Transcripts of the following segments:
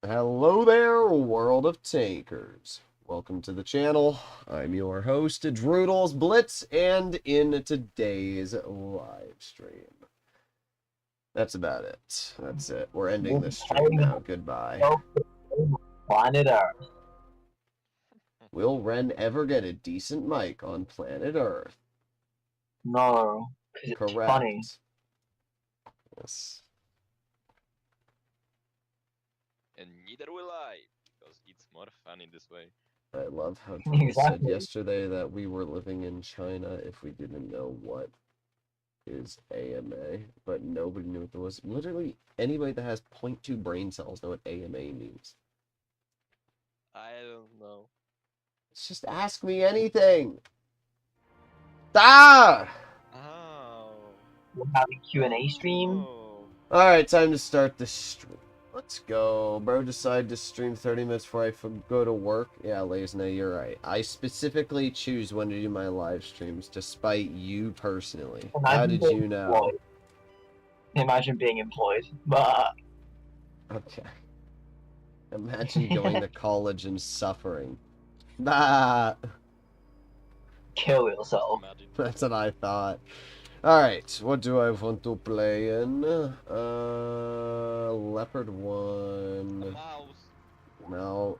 Hello there, world of tankers. Welcome to the channel. I'm your host, Droodles Blitz, and in today's live stream. That's about it. That's it. We're ending this stream now. Goodbye. Planet Earth. Will Ren ever get a decent mic on planet Earth? No, because it's Correct. funny. Yes. And neither will I, because it's more fun in this way. I love how Droodles said yesterday that we were living in China if we didn't know what is AMA, but nobody knew what it was. Literally, anybody that has 0.2 brain cells know what AMA means. I don't know. Let's just ask me anything. Ah! Oh. We're having Q&A stream. Oh. Alright, time to start the stream. Let's go. Bro decided to stream 30 minutes before I go to work. Yeah, Lazna, you're right. I specifically choose when to do my live streams, despite you personally. How did you know? Imagine being employed, but... Okay. Imagine going to college and suffering. Nah. Kill yourself. Imagine. That's what I thought. Alright, what do I want to play in? Leopard 1. A mouse. No.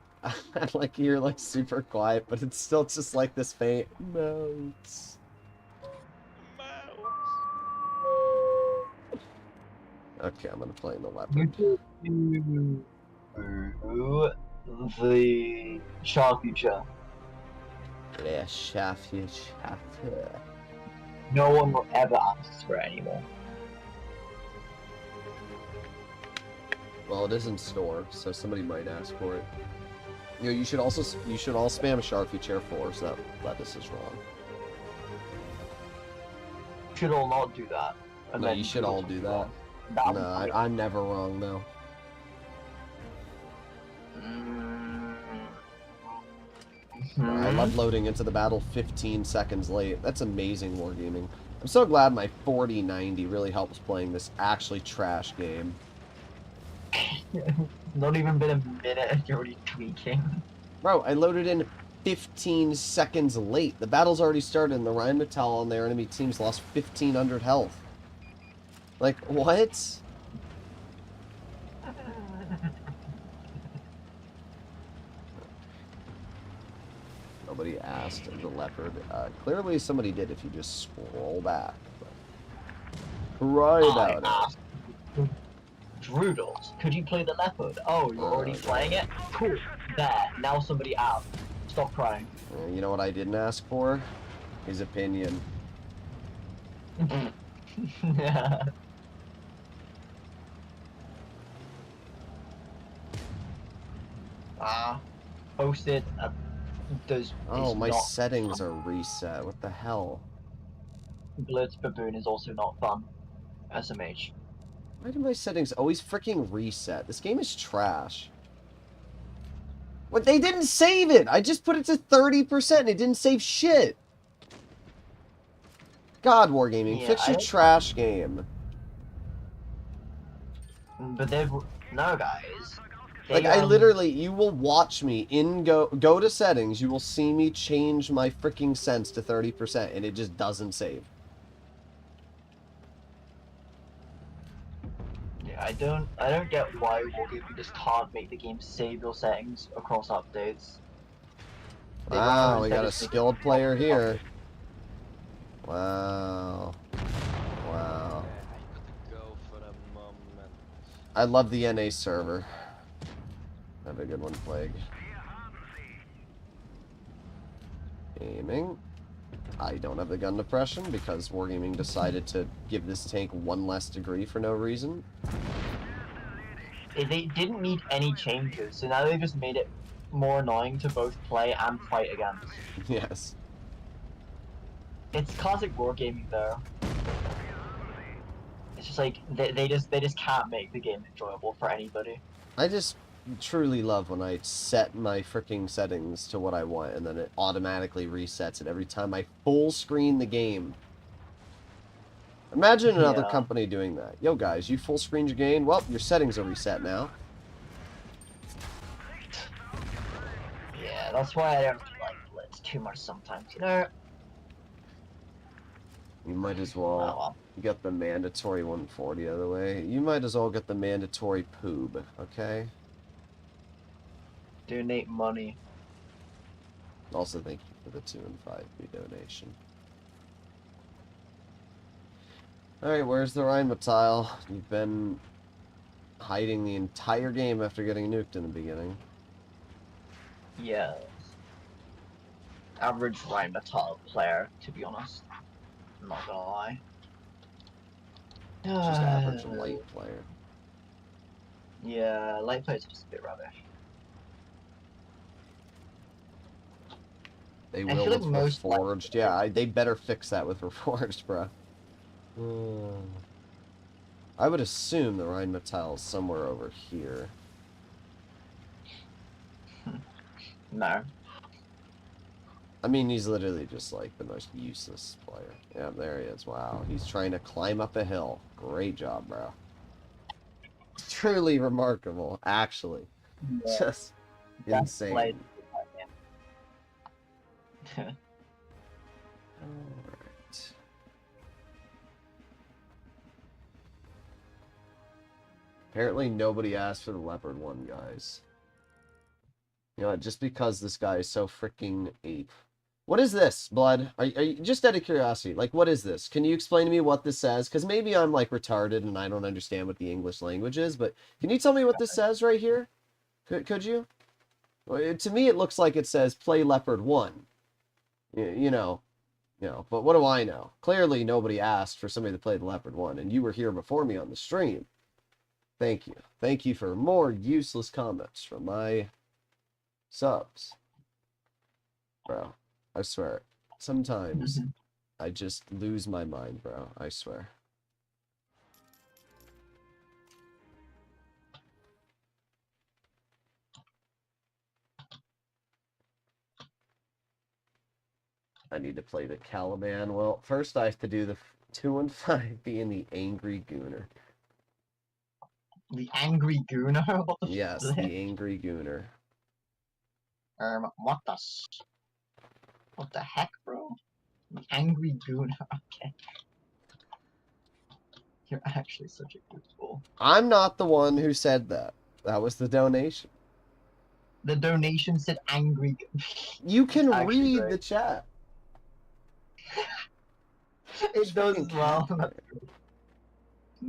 Like, you're like super quiet, but it's still just like this faint mouse. Mouse. Okay, I'm gonna play in the Leopard. The Shark Future. Yeah, shaft. No one will ever ask for it anymore. Well, it is in store, so somebody might ask for it. You know, you should all spam Sharpie Chair 4, so that this is wrong. Should all not do that. And No, then you should all do that. That No, I'm never wrong, though. I love loading into the battle 15 seconds late. That's amazing wargaming. I'm so glad my 4090 really helps playing this actually trash game. Not even been a minute and you're already tweaking. Bro, I loaded in 15 seconds late. The battle's already started and the Rheinmetall on their enemy team's lost 1,500 health. Like, what? Nobody asked the Leopard. Clearly somebody did if you just scroll back. But cry about it. Droodles, could you play the Leopard? Oh, you're already playing it? Cool. There, now somebody out. Stop crying. You know what I didn't ask for? His opinion. Posted. Oh, my settings are reset. What the hell? Blitz Baboon is also not fun. SMH. Why do my settings always freaking reset? This game is trash. What? They didn't save it! I just put it to 30% and it didn't save shit! God, Wargaming, fix your trash game. But they've... No, guys. Like, I literally, you will watch me go to settings, you will see me change my freaking sense to 30%, and it just doesn't save. Yeah, I don't get why Wargaming just can't make the game save your settings across updates. Wow, we got a skilled player here. Wow. Wow. I gotta go for a moment. I love the NA server. Have a good one, Plague. Aiming. I don't have the gun depression because Wargaming decided to give this tank one less degree for no reason. They didn't need any changes, so now they just made it more annoying to both play and fight against. Yes. It's classic Wargaming though. It's just like they just can't make the game enjoyable for anybody. I just truly love when I set my freaking settings to what I want and then it automatically resets it every time I full screen the game. Imagine another company doing that. Yo guys, you full screened your game? Well, your settings are reset now. Yeah, that's why I don't like Blitz too much sometimes, you know? You might as Oh, well well. get the mandatory 140 out of the way. You might as well get the mandatory poob, okay? Donate money. Also, thank you for the 2 and 5B donation. Alright, where's the Rheinmetall? You've been hiding the entire game after getting nuked in the beginning. Yes. Average Rheinmetall player, to be honest. I'm not gonna lie. Just average light player. Yeah, light players are just a bit rubbish. They I will feel like with most Reforged. Yeah, they better fix that with Reforged, bro. I would assume the Rheinmetall is somewhere over here. No. I mean, he's literally just like the most useless player. Yeah, there he is. Wow, he's trying to climb up a hill. Great job, bro. Truly remarkable, actually. Yeah, Just insane. Alright. Alright. Apparently nobody asked for the Leopard one, guys. You know, just because this guy is so freaking ape. What is this, Blood? Are you just out of curiosity, like, what is this? Can you explain to me what this says? Because maybe I'm, like, retarded and I don't understand what the English language is, but can you tell me what this says right here? Could you? Well, to me, it looks like it says play Leopard 1. You know, but what do I know? Clearly, nobody asked for somebody to play the Leopard 1, and you were here before me on the stream. Thank you. Thank you for more useless comments from my subs. Bro, I swear. Sometimes I just lose my mind, bro. I swear. I need to play the Caliban. Well, first I have to do the 2 and 5 being the Angry Gooner. The Angry Gooner? What the Yes, flip? the Angry Gooner. What the heck, bro? The Angry Gooner, okay. You're actually such a good fool. I'm not the one who said that. That was the donation. The donation said Angry You can actually read great. the chat. It does freaking as well.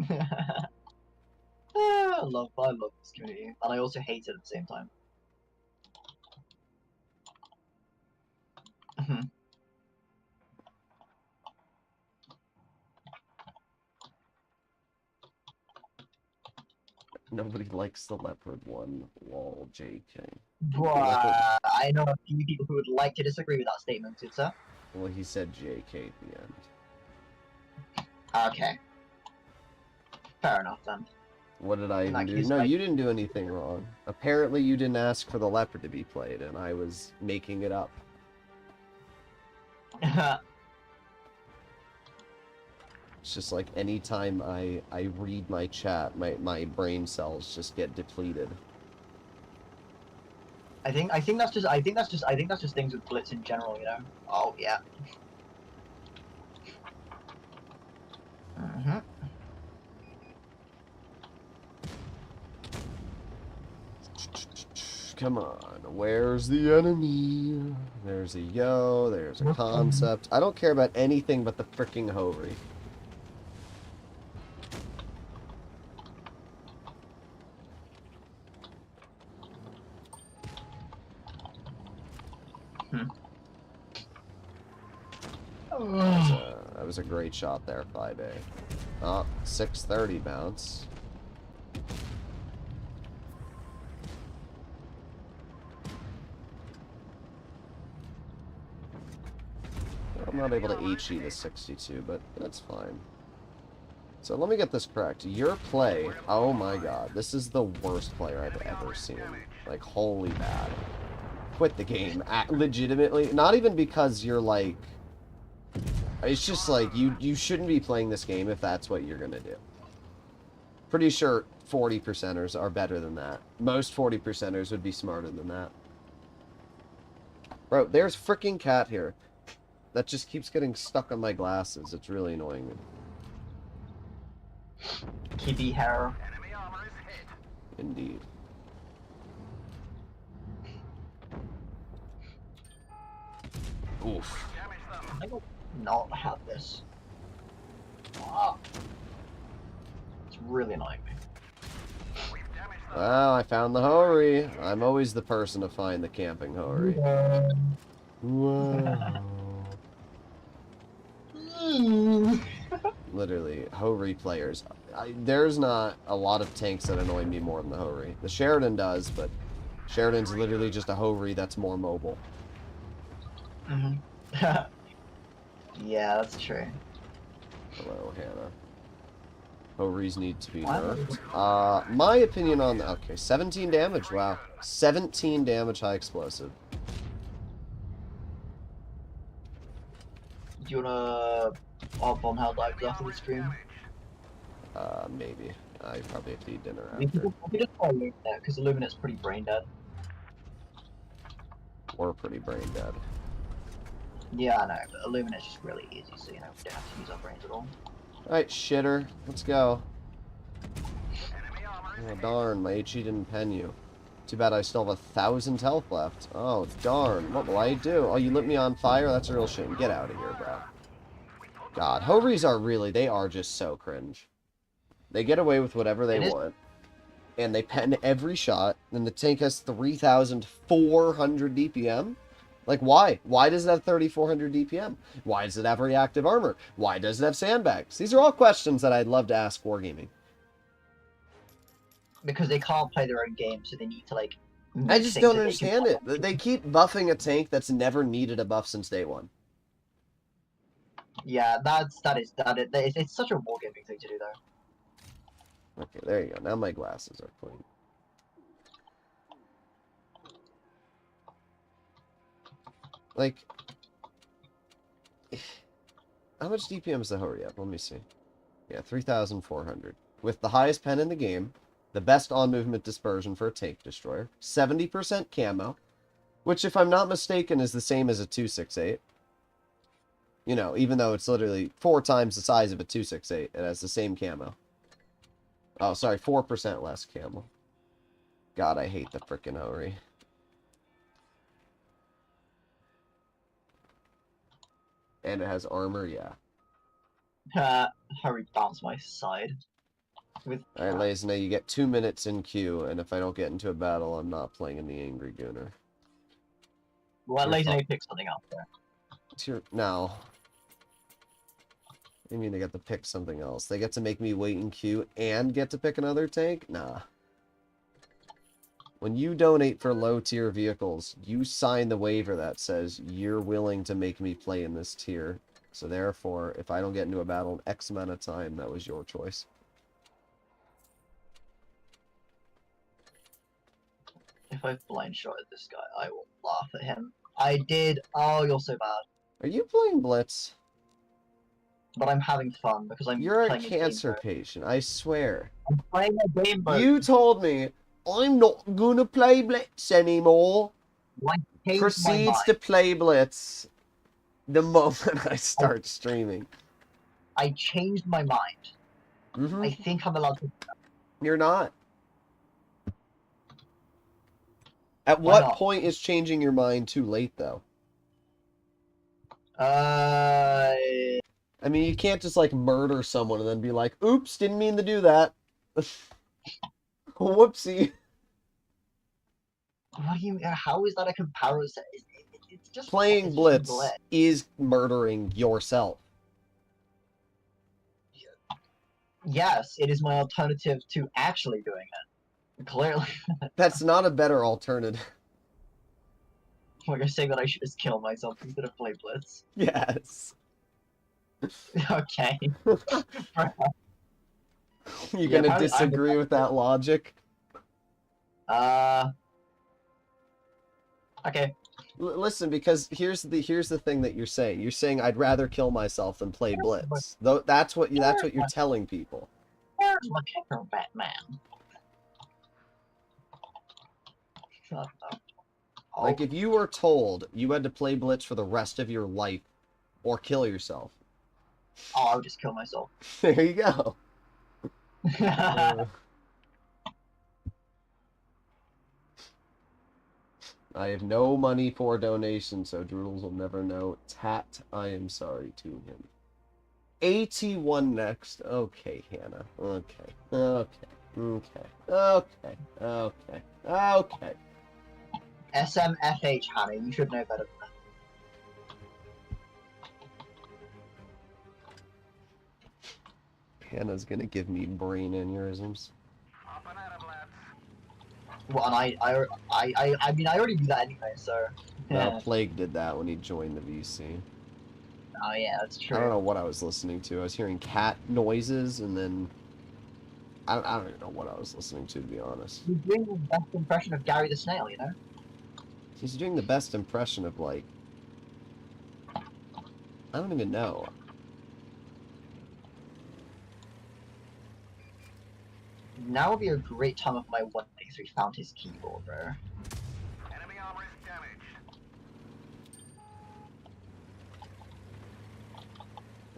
cat I love this community, and I also hate it at the same time. Nobody likes the Leopard one. Lol, JK. Bruh, I know a few people who would like to disagree with that statement, good sir. Well, he said JK at the end. Okay. Fair enough then. What did I even do? case, No, you didn't do anything wrong. Apparently you didn't ask for the Leopard to be played, and I was making it up. It's just like anytime I read my chat, my brain cells just get depleted. I think that's just things with Blitz in general, you know. Oh yeah. Come on, where's the enemy? There's a yo, there's a concept. I don't care about anything but the freaking Hovery. That was a great shot there, 5A. Oh, 630 bounce. I'm not able to HE the 62, but that's fine. So let me get this correct. Your play, oh my god, this is the worst player I've ever seen. Like, holy bad. Quit the game. Legitimately, not even because you're like... It's just like, you shouldn't be playing this game if that's what you're gonna do. Pretty sure 40%ers are better than that. Most 40%ers would be smarter than that. Bro, there's freaking cat here. That just keeps getting stuck on my glasses. It's really annoying me. Kitty hair. Indeed. Oof. I don't not have this. Ah. It's really annoying me. Well, I found the Hori. I'm always the person to find the camping Hori. Whoa. Literally, Hori players. There's not a lot of tanks that annoy me more than the Hori. The Sheridan does, but Sheridan's literally just a Hori that's more mobile. Yeah, that's true. Hello, Hannah. Horis need to be nerfed. My opinion on the... Okay, 17 damage, wow. 17 damage high explosive. Do you wanna hop on Hell Dives after the stream? Maybe. I probably have to eat dinner We after. can just try Illuminate, because Illuminate's pretty brain dead. We're pretty brain dead. Yeah, I know, but Illuminate's just really easy, so you know, we don't have to use our brains at all. Alright, shitter. Let's go. Oh, darn, my HE didn't pen you. Too bad I still have 1,000 health left. Oh, darn. What will I do? Oh, you lit me on fire? That's a real shame. Get out of here, bro. God, Hoveries are really, they are just so cringe. They get away with whatever they want. And they pen every shot. And the tank has 3,400 DPM. Like, why? Why does it have 3,400 DPM? Why does it have reactive armor? Why does it have sandbags? These are all questions that I'd love to ask Wargaming. Because they can't play their own game, so they need to, like... I just don't understand it. They keep buffing a tank that's never needed a buff since day one. Yeah, it's such a wargaming thing to do, though. Okay, there you go. Now my glasses are clean. Like, how much DPM is the Hori up? Let me see. Yeah, 3,400. With the highest pen in the game, the best on-movement dispersion for a tank destroyer, 70% camo, which, if I'm not mistaken, is the same as a 268. You know, even though it's literally 4 times the size of a 268, it has the same camo. Oh, sorry, 4% less camo. God, I hate the frickin' Hori. And it has armor, yeah. Hurry, bounce my side. Alright, ladies, now you get 2 minutes in queue, and if I don't get into a battle, I'm not playing in the Angry Gooner. Well, later they pick something up there. It's your... No. I mean, they get to pick something else. They get to make me wait in queue and get to pick another tank? Nah. When you donate for low-tier vehicles, you sign the waiver that says you're willing to make me play in this tier. So therefore, if I don't get into a battle in X amount of time, that was your choice. If I blind shot at this guy, I will laugh at him. I did. Oh, you're so bad. Are you playing Blitz? But I'm having fun because I'm You're a playing cancer game patient, I swear. mode. I'm playing a game mode. You told me, I'm not gonna play Blitz anymore. I changed my Proceeds mind. to play Blitz the moment I start streaming. I changed my mind. Mm-hmm. I think I'm allowed to. You're not. At Why what not? point is changing your mind too late, though? I I mean, you can't just, like, murder someone and then be like, oops, didn't mean to do that. Whoopsie. What do you? How is that a comparison? It's just Playing it's Blitz just Blitz. is murdering yourself. Yes, it is my alternative to actually doing it. Clearly, That's not a better alternative. you're saying that I should just kill myself instead of play Blitz. Yes. Okay. You Yeah, gonna apparently disagree with that logic? Okay. Listen, because here's the thing that you're saying. You're saying I'd rather kill myself than play Blitz. Though that's what you're telling people. Where's my kicker, Batman? Shut up. Oh, Like, if you were told you had to play Blitz for the rest of your life or kill yourself, oh, I'll just kill myself. there you go. I have no money for donation, so Droodles will never know. Tat, I am sorry to him. AT1 next. Okay, Hannah. Okay. Okay. Okay. Okay. Okay. Okay. SMFH, Hannah, you should know better than Hannah's gonna give me brain aneurysms. that. Well, and I mean, I already do that anyway, so. No, Yeah. Plague did that when he joined the VC. Oh, yeah, that's true. I don't know what I was listening to. I was hearing cat noises, and then I don't even know what I was listening to be honest. He's doing the best impression of Gary the Snail, you know? He's doing the best impression of, like, I don't even know. Now would be a great time if my 183 found his keyboard, bro. Enemy armor is damaged.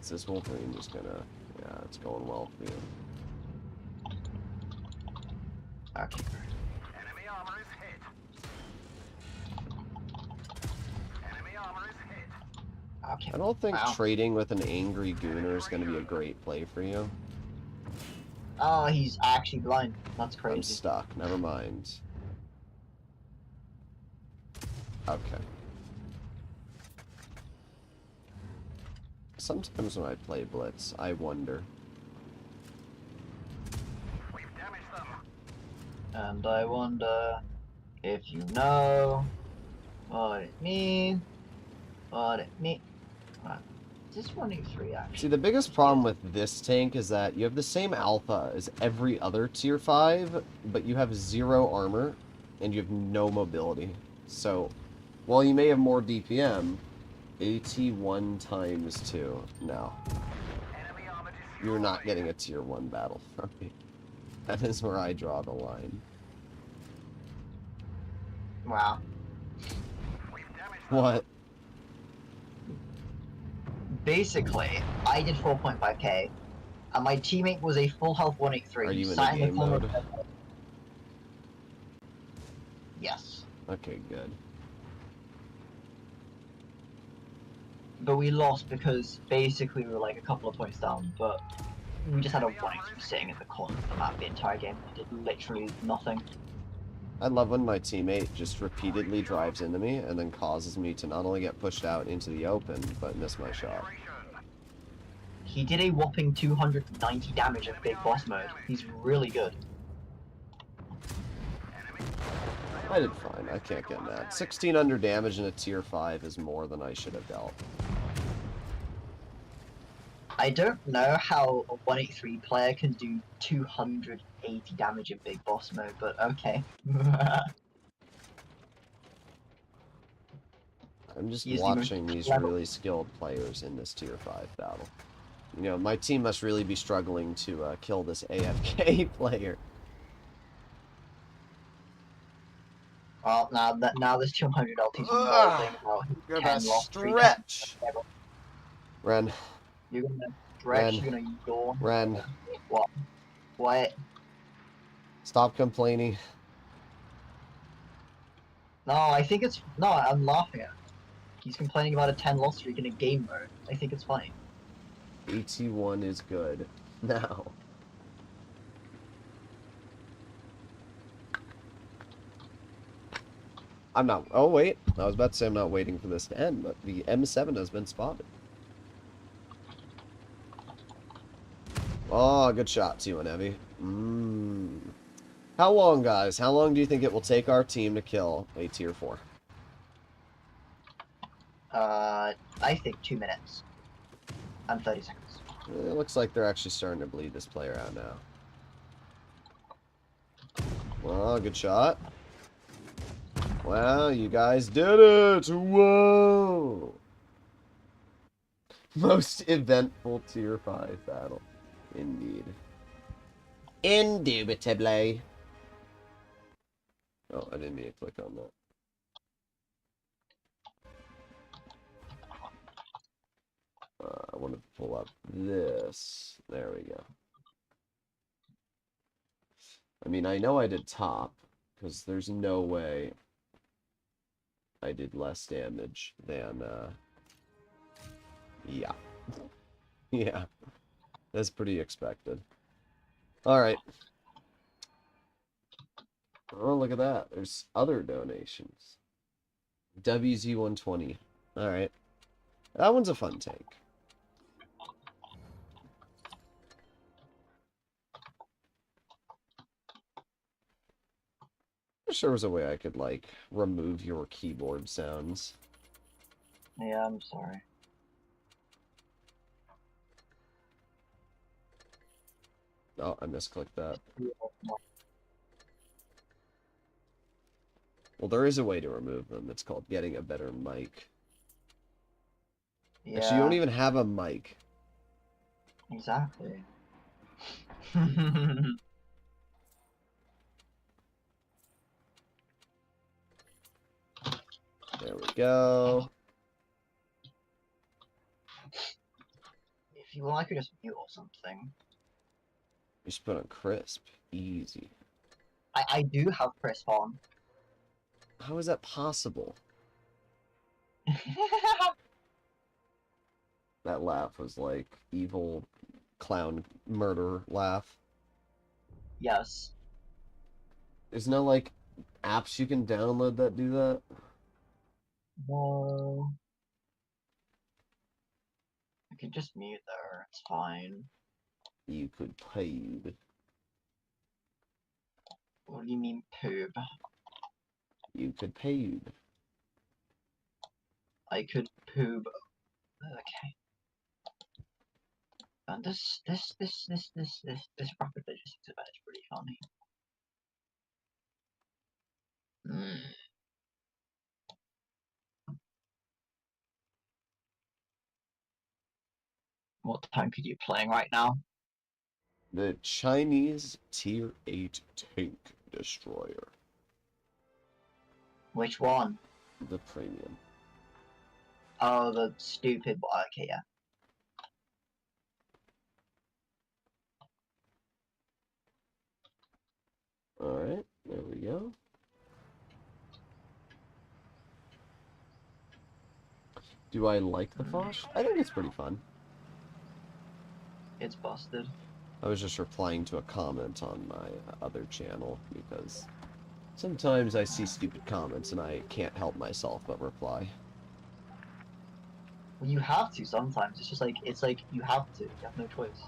Is this Wolverine just gonna... Yeah, it's going well for you. Okay. Enemy armor is hit. Enemy armor is hit. Okay. I don't think Wow. trading with an angry Gooner is gonna be a great play for you. Oh, he's actually blind. That's I'm crazy. stuck. Never mind. Okay. Sometimes when I play Blitz, I wonder. We've damaged them. And I wonder if you know what it means. What it means. Is this 183 actually? See, the biggest problem with this tank is that you have the same alpha as every other tier 5, but you have 0 armor, and you have no mobility. So, while you may have more DPM, AT1 times 2. No. Enemy armor destroyed. You're not getting a tier 1 battle from me. That is where I draw the line. Wow. We've damaged them. What? Basically, I did 4.5k, and my teammate was a full health 183. Are you in sat a game corner mode? of the- Yes. Okay, good. But we lost because basically we were like a couple of points down, but we just had a 183 sitting in the corner of the map the entire game. We did literally nothing. I love when my teammate just repeatedly drives into me and then causes me to not only get pushed out into the open, but miss my shot. He did a whopping 290 damage in Big Boss mode. He's really good. I did fine. I can't get mad. 16 under damage in a tier 5 is more than I should have dealt. I don't know how a 183 player can do 280 damage in Big Boss mode, but okay. I'm just He's the watching most these clever- really skilled players in this tier 5 battle. You know, my team must really be struggling to kill this AFK player. Well, now there's 200 LTs Ugh. involving about You're 10 gonna lost, 3 stretch! Ren, You're gonna stretch, Ren. you're gonna yawn. Ren, What? What? stop complaining. No, I think it's... No, I'm laughing at him. He's complaining about a 10 loss streak in a game mode. I think it's funny. AT1 is good. Now. I'm not... Oh, wait. I was about to say I'm not waiting for this to end, but the M7 has been spotted. Oh, good shot, T1 Heavy. How long, guys? How long do you think it will take our team to kill a tier 4? I think 2 minutes. And 30 seconds. It looks like they're actually starting to bleed this player out now. Well, good shot. Wow, you guys did it! Whoa! Most eventful tier 5 battle. Indeed. Indubitably. Oh, I didn't mean to click on that. want to pull up this. There we go. I mean, I know I did top, because there's no way I did less damage than, yeah. Yeah. That's pretty expected. Alright. Oh, look at that. There's other donations. WZ120. Alright. That one's a fun tank. I wish there was a way I could, like, remove your keyboard sounds. Yeah, I'm sorry. Oh, I misclicked that. Well, there is a way to remove them. It's called getting a better mic. Yeah. Actually, you don't even have a mic. Exactly. There we go. If you want, I could just mute or something. You just put on crisp. Easy. I do have Chris on. How is that possible? That laugh was like evil clown murder laugh. Yes. There's no like apps you can download that do that? No. I could just mute there. It's fine. You could poob. What do you mean, poob? You could poob. I could poob. Okay. And this rapid logistics event is pretty funny. What tank are you playing right now? The Chinese Tier 8 tank destroyer. Which one? The premium. Oh, the stupid one. Okay, yeah. Alright, there we go. Do I like the Foch? I think it's pretty fun. It's busted. I was just replying to a comment on my other channel because sometimes I see stupid comments and I can't help myself but reply. Well, you have to sometimes. It's just like, you have to. You have no choice.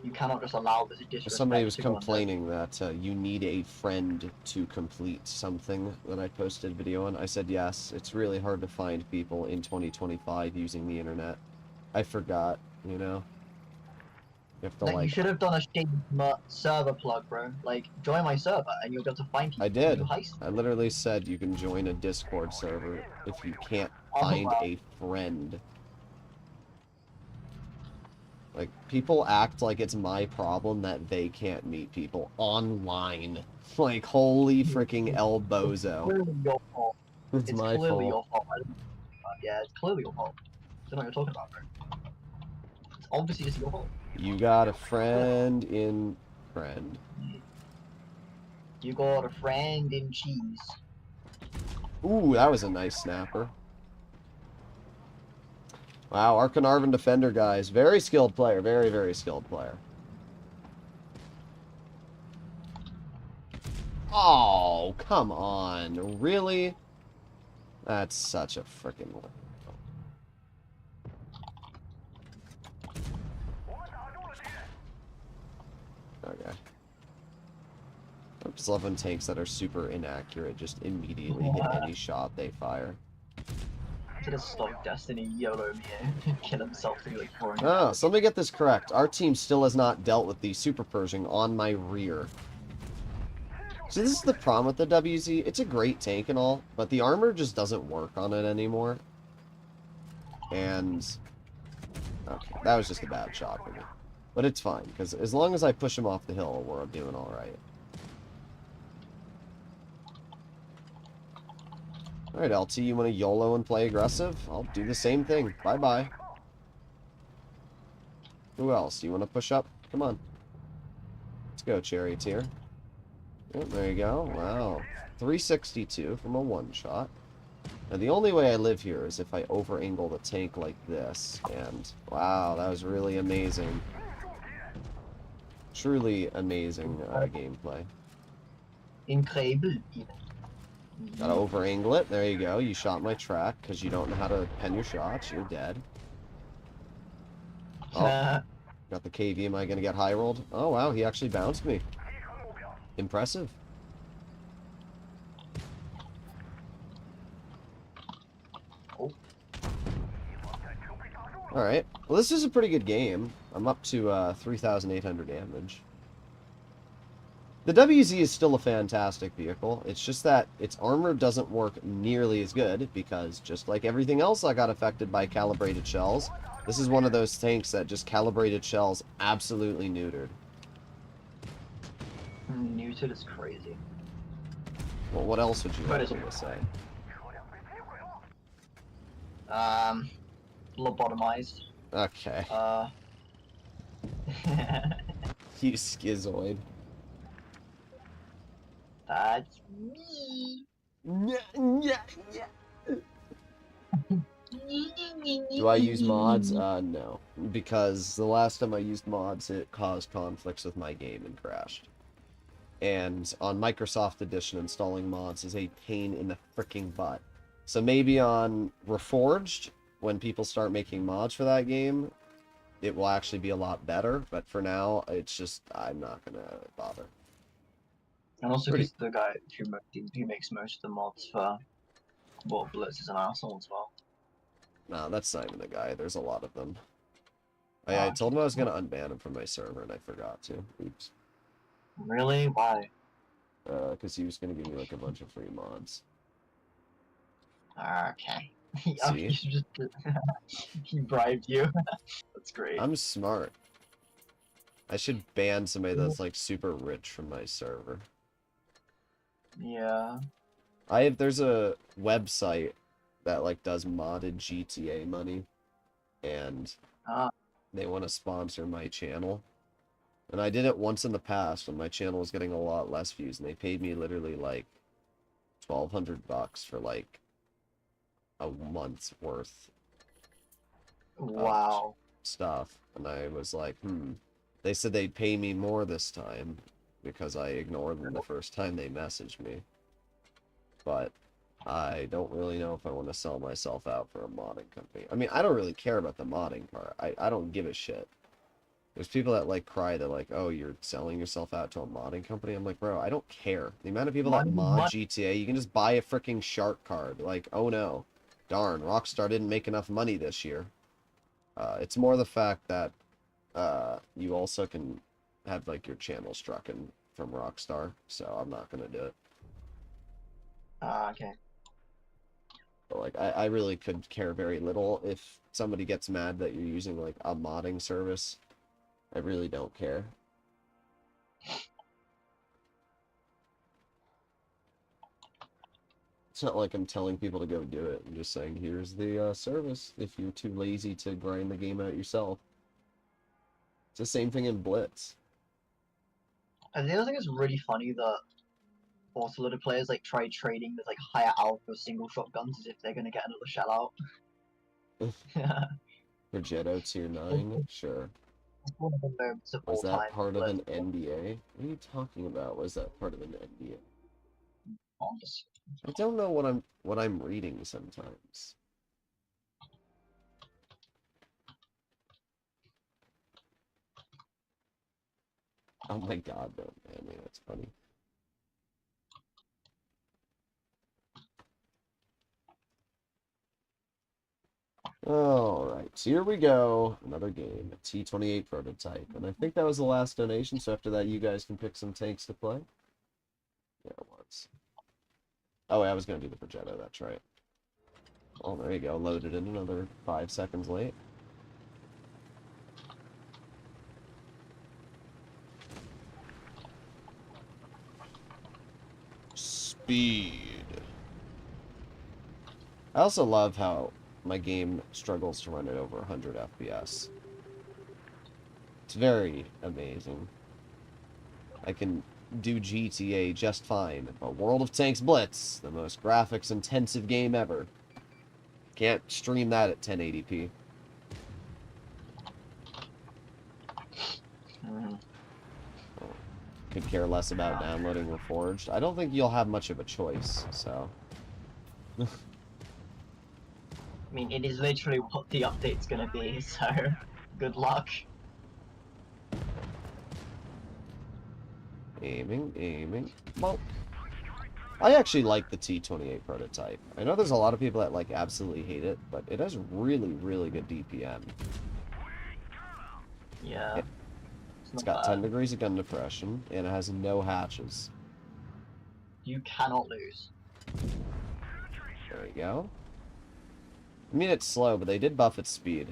You cannot just allow this disrespect. Somebody was to go complaining that you need a friend to complete something that I posted a video on. I said yes, it's really hard to find people in 2025 using the internet. I forgot, you know? You have to like, like... you should have done a shame server plug, bro. Like, join my server and you'll be able to find people. I did. Heist. I literally said you can join a Discord server if you can't Oh, find wow. a friend. Like, people act like it's my problem that they can't meet people online. Like, holy freaking El Bozo. Clearly your fault. It's my clearly fault. your fault. Yeah, it's clearly your fault. I don't know what you're talking about, bro. It's obviously just your fault. You got a friend in friend. You got a friend in cheese. Ooh, that was a nice snapper. Wow, our Carnarvon defender, guys. Very skilled player. Very, very skilled player. Oh, come on. Really? That's such a freaking... Okay. I just love when tanks that are super inaccurate just immediately hit any shot they fire. Should have stopped Destiny YOLO me and kill himself through like 400. Oh, so let me get this correct. Our team still has not dealt with the Super Pershing on my rear. See, this is the problem with the WZ. It's a great tank and all, but the armor just doesn't work on it anymore. And... okay, that was just a bad shot for me. But it's fine, because as long as I push him off the hill, we're doing alright. Alright, LT, you want to YOLO and play aggressive? I'll do the same thing. Bye-bye. Who else? You want to push up? Come on. Let's go, Charioteer. Yep, there you go. Wow. 362 from a one-shot. Now, the only way I live here is if I over-angle the tank like this. And, wow, that was really amazing. Truly amazing gameplay. Incredible. Gotta over-angle it. There you go. You shot my track because you don't know how to pen your shots. You're dead. Oh, got the KV. Am I going to get high rolled? Oh, wow. He actually bounced me. Impressive. Oh. Alright. Well, this is a pretty good game. I'm up to 3,800 damage. The WZ is still a fantastic vehicle. It's just that its armor doesn't work nearly as good because just like everything else I got affected by calibrated shells, this is one of those tanks that just calibrated shells absolutely neutered. Neutered is crazy. Well, what else would you like me to say? Lobotomized. Okay. You schizoid. That's me. Do I use mods? No. Because the last time I used mods, it caused conflicts with my game and crashed. And on Microsoft Edition, installing mods is a pain in the freaking butt. So maybe on Reforged, when people start making mods for that game, it will actually be a lot better. But for now, it's just, I'm not going to bother. And also because the guy who makes most of the mods for What Blitz is an asshole as well. No, that's not even the guy. There's a lot of them. I told him I was going to unban him from my server, and I forgot to. Oops. Really? Why? Because he was going to give me, like, a bunch of free mods. Okay. See? You should just... he bribed you. That's great. I'm smart. I should ban somebody that's, like, super rich from my server. Yeah. There's a website that, like, does modded GTA money. And they want to sponsor my channel. And I did it once in the past when my channel was getting a lot less views, and they paid me literally like $1,200 for like a month's worth Wow. of stuff. And I was like, They said they'd pay me more this time because I ignored them the first time they messaged me. But I don't really know if I want to sell myself out for a modding company. I mean, I don't really care about the modding part. I don't give a shit. There's people that, like, cry. They're like, oh, you're selling yourself out to a modding company? I'm like, bro, I don't care. The amount of people that mod GTA, you can just buy a freaking shark card. Like, oh no. Darn, Rockstar didn't make enough money this year. It's more the fact that you also can have, like, your channel struck from Rockstar. So I'm not going to do it. Okay. But, like, I really could care very little if somebody gets mad that you're using, like, a modding service. I really don't care. It's not like I'm telling people to go do it. I'm just saying, here's the service if you're too lazy to grind the game out yourself. It's the same thing in Blitz. And the other thing is really funny that autoloader players like try trading with like higher alpha single shotguns as if they're gonna get another shell out. Progretto tier 9? Sure. It's one of the moments of all Was time. that part of an NDA? What are you talking about? Was that part of an NDA? I don't know what I'm reading sometimes. Oh my god, though, man, that's funny. Alright, so here we go. Another game, a T28 Prototype. And I think that was the last donation, so after that you guys can pick some tanks to play. Yeah, it was. Oh, I was going to do the Progretto, that's right. Oh, there you go, loaded in another 5 seconds late. Speed. I also love how my game struggles to run at over 100 FPS. It's very amazing. I can do GTA just fine, but World of Tanks Blitz, the most graphics-intensive game ever, can't stream that at 1080p. Could care less about downloading Reforged. I don't think you'll have much of a choice, so... I mean, it is literally what the update's gonna be, so good luck. Aiming, aiming. Well, I actually like the T28 Prototype. I know there's a lot of people that, like, absolutely hate it, but it has really, really good DPM. Yeah. It's got 10 degrees of gun depression, and it has no hatches. You cannot lose. There you go. I mean, it's slow, but they did buff its speed.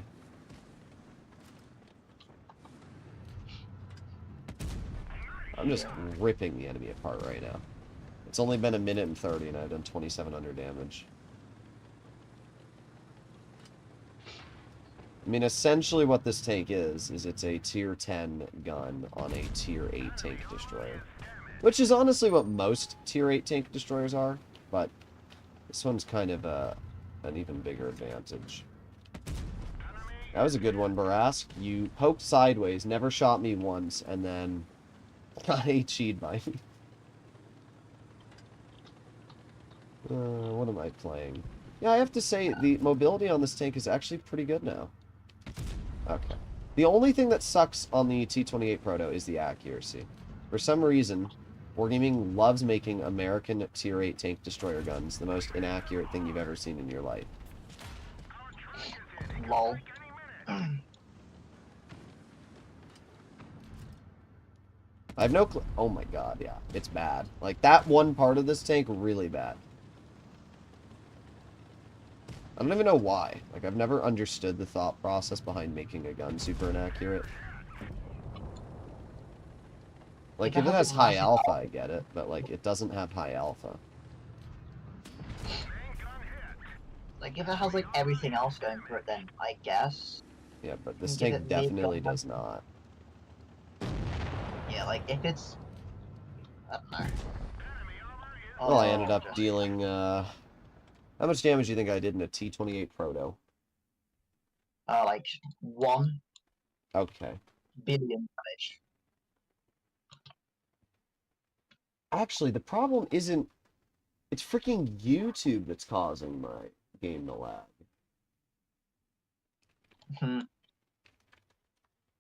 I'm just ripping the enemy apart right now. It's only been 1:30 and I've done 2,700 damage. I mean, essentially what this tank is it's a tier 10 gun on a tier 8 tank destroyer. Which is honestly what most tier 8 tank destroyers are, but this one's kind of an even bigger advantage. That was a good one, Barask. You poked sideways, never shot me once, and then got HE'd by me. What am I playing? Yeah, I have to say, the mobility on this tank is actually pretty good now. Okay. The only thing that sucks on the T28 Proto is the accuracy. For some reason, Wargaming loves making American Tier 8 tank destroyer guns the most inaccurate thing you've ever seen in your life. Lol. I have no clue. Oh my god, yeah. It's bad. Like, that one part of this tank, really bad. I don't even know why. Like, I've never understood the thought process behind making a gun super inaccurate. Like, if it has high alpha, I get it, but, like, it doesn't have high alpha. Like, if it has, like, everything else going for it, then I guess. Yeah, but this tank definitely does not. Yeah, like, if it's... I don't know. Well, I ended up dealing, how much damage do you think I did in a T28 Proto? Like, 1 Okay. billion damage. Actually, the problem isn't... It's freaking YouTube that's causing my game to lag.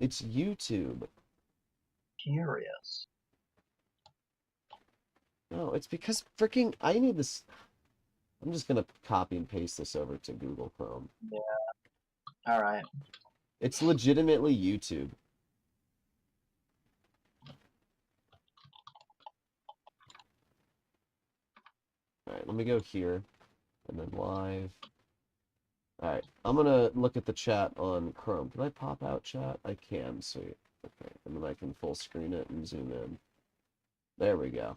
It's YouTube. Curious. No, it's because freaking... I need this... I'm just gonna copy and paste this over to Google Chrome. Yeah. Alright. It's legitimately YouTube. Alright, let me go here. And then live. Alright, I'm gonna look at the chat on Chrome. Can I pop out chat? I can, sweet. Okay, and then I can full screen it and zoom in. There we go.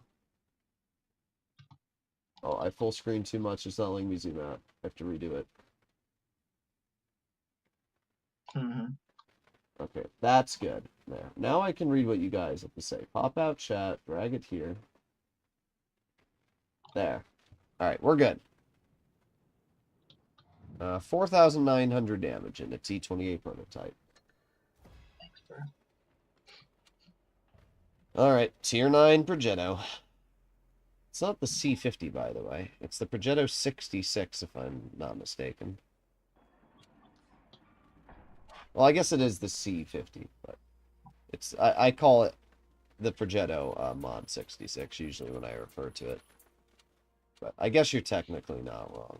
Oh, I full screen too much. It's not letting me zoom out. I have to redo it. Okay, that's good. There. Now I can read what you guys have to say. Pop out chat, drag it here. There. Alright, we're good. 4,900 damage in a T28 Prototype. Thanks, bro. Alright, Tier 9 Progretto. It's not the C50, by the way. It's the Progretto 66, if I'm not mistaken. Well, I guess it is the C50, but it's I call it the Progretto mod 66 usually when I refer to it. But I guess you're technically not wrong.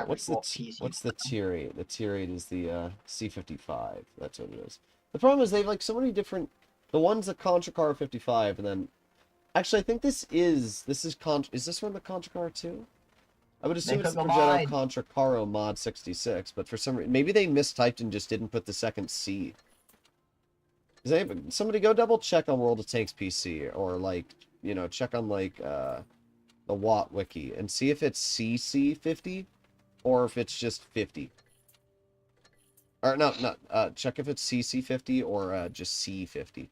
What's the tier 8? The tier 8 is the C55. That's what it is. The problem is they have like so many different... The one's the Contra 55, and then... Actually, I think is this from the Contra 2? I would assume it's the Progretto Contra Caro mod 66, but for some reason, maybe they mistyped and just didn't put the second C. Somebody go double check on World of Tanks PC, or like, you know, check on like the Watt Wiki and see if it's CC 50 or if it's just 50. Or no, check if it's CC 50 or just C 50.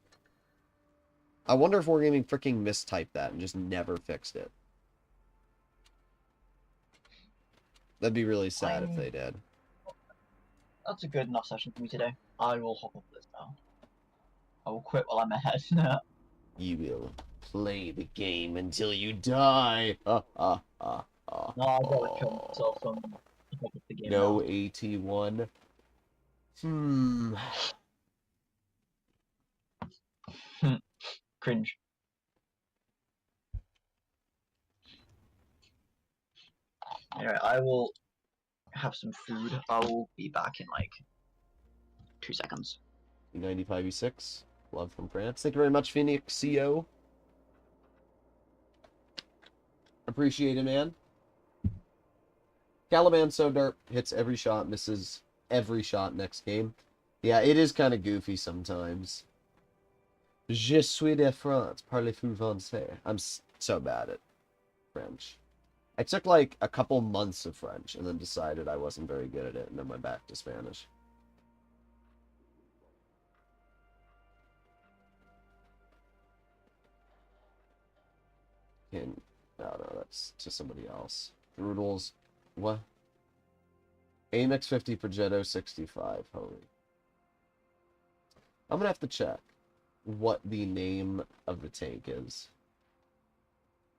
I wonder if Wargaming freaking mistyped that and just never fixed it. That'd be really sad if they did. That's a good enough session for me today. I will hop off this now. I will quit while I'm ahead. You will play the game until you die. No, I gotta kill myself on top of the game No now. AT1. Cringe. Anyway, I will have some food. I will be back in like 2 seconds. 95E6. Love from France. Thank you very much, Phoenix CO. Appreciate it, man. Caliban so derp. Hits every shot, misses every shot next game. Yeah, it is kind of goofy sometimes. Je suis de France. Parlez-vous français? I'm so bad at French. I took like a couple months of French and then decided I wasn't very good at it and then went back to Spanish. No, that's to somebody else. Droodles. What? AMX 50 Progretto 65. Holy. I'm gonna have to check what the name of the tank is.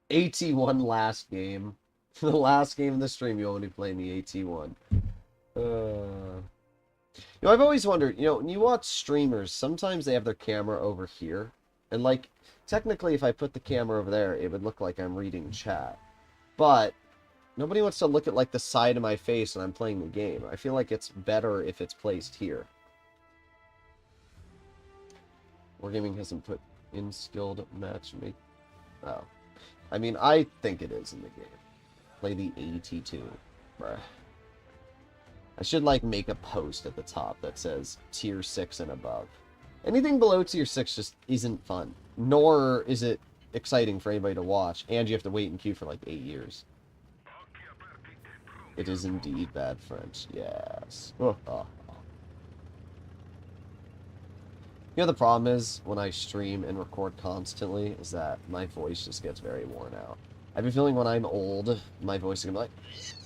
AT1 last game. The last game of the stream, you only play the AT1. I've always wondered, when you watch streamers, sometimes they have their camera over here. And, like, technically, if I put the camera over there, it would look like I'm reading chat. But nobody wants to look at, like, the side of my face when I'm playing the game. I feel like it's better if it's placed here. Wargaming hasn't put in skilled matchmaking. Oh. I mean, I think it is in the game. Play the AT2. Bruh. I should, like, make a post at the top that says tier 6 and above. Anything below tier 6 just isn't fun. Nor is it exciting for anybody to watch. And you have to wait in queue for, like, 8 years. It is indeed bad French. Yes. The problem is, when I stream and record constantly, is that my voice just gets very worn out. I have a feeling when I'm old, my voice is going to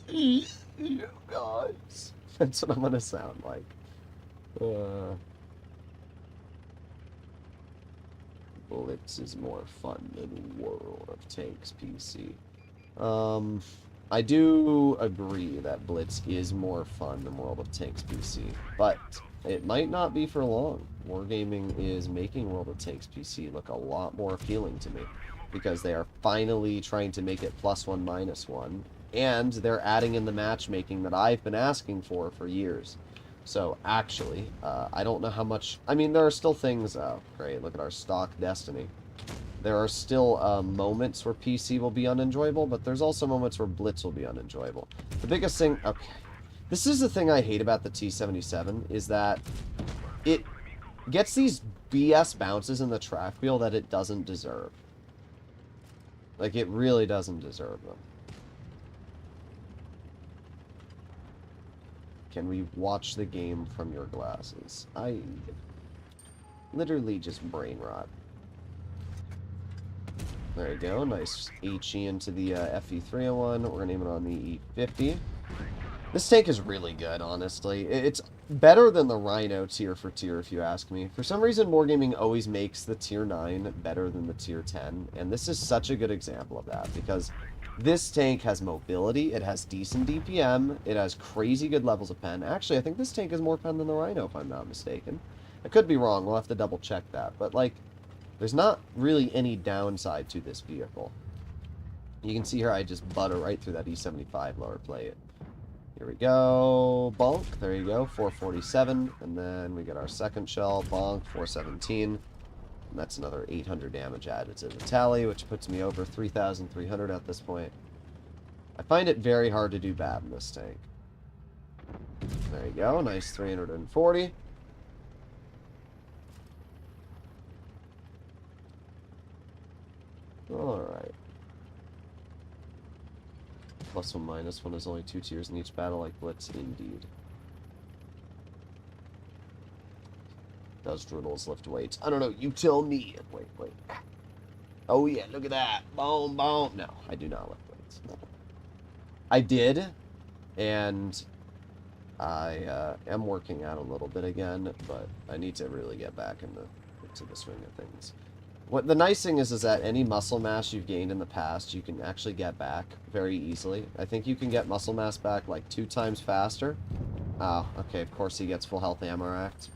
be like, you guys. That's what I'm going to sound like. Blitz is more fun than World of Tanks PC. I do agree that Blitz is more fun than World of Tanks PC, but it might not be for long. Wargaming is making World of Tanks PC look a lot more appealing to me, because they are finally trying to make it +1, -1, and they're adding in the matchmaking that I've been asking for years. So, actually, I don't know how much... I mean, there are still things... Oh, great, look at our stock Destiny. There are still moments where PC will be unenjoyable, but there's also moments where Blitz will be unenjoyable. The biggest thing... Okay. This is the thing I hate about the T77, is that it gets these BS bounces in the track wheel that it doesn't deserve. Like, it really doesn't deserve them. Can we watch the game from your glasses? I literally just brain rot. There you go. Nice HE into the FE301. We're going to name it on the E50. This tank is really good, honestly. It's better than the Rhino tier for tier, if you ask me. For some reason, Wargaming always makes the tier 9 better than the tier 10. And this is such a good example of that, because this tank has mobility, it has decent DPM, it has crazy good levels of pen. Actually, I think this tank is more pen than the Rhino, if I'm not mistaken. I could be wrong, we'll have to double check that. But, like, there's not really any downside to this vehicle. You can see here I just butter right through that E75 lower plate. Here we go, bonk, there you go, 447, and then we get our second shell, bonk, 417. And that's another 800 damage added to the tally, which puts me over 3,300 at this point. I find it very hard to do bad in this tank. There you go, nice 340. Alright. +1 -1 is only 2 tiers in each battle like Blitz, indeed. Does Droodles lift weights? I don't know, you tell me. Wait. Oh yeah, look at that. Boom, boom. No, I do not lift weights. I did, and I am working out a little bit again, but I need to really get back into the swing of things. What the nice thing is that any muscle mass you've gained in the past, you can actually get back very easily. I think you can get muscle mass back like 2 times faster. Oh, okay, of course he gets full health ammo racked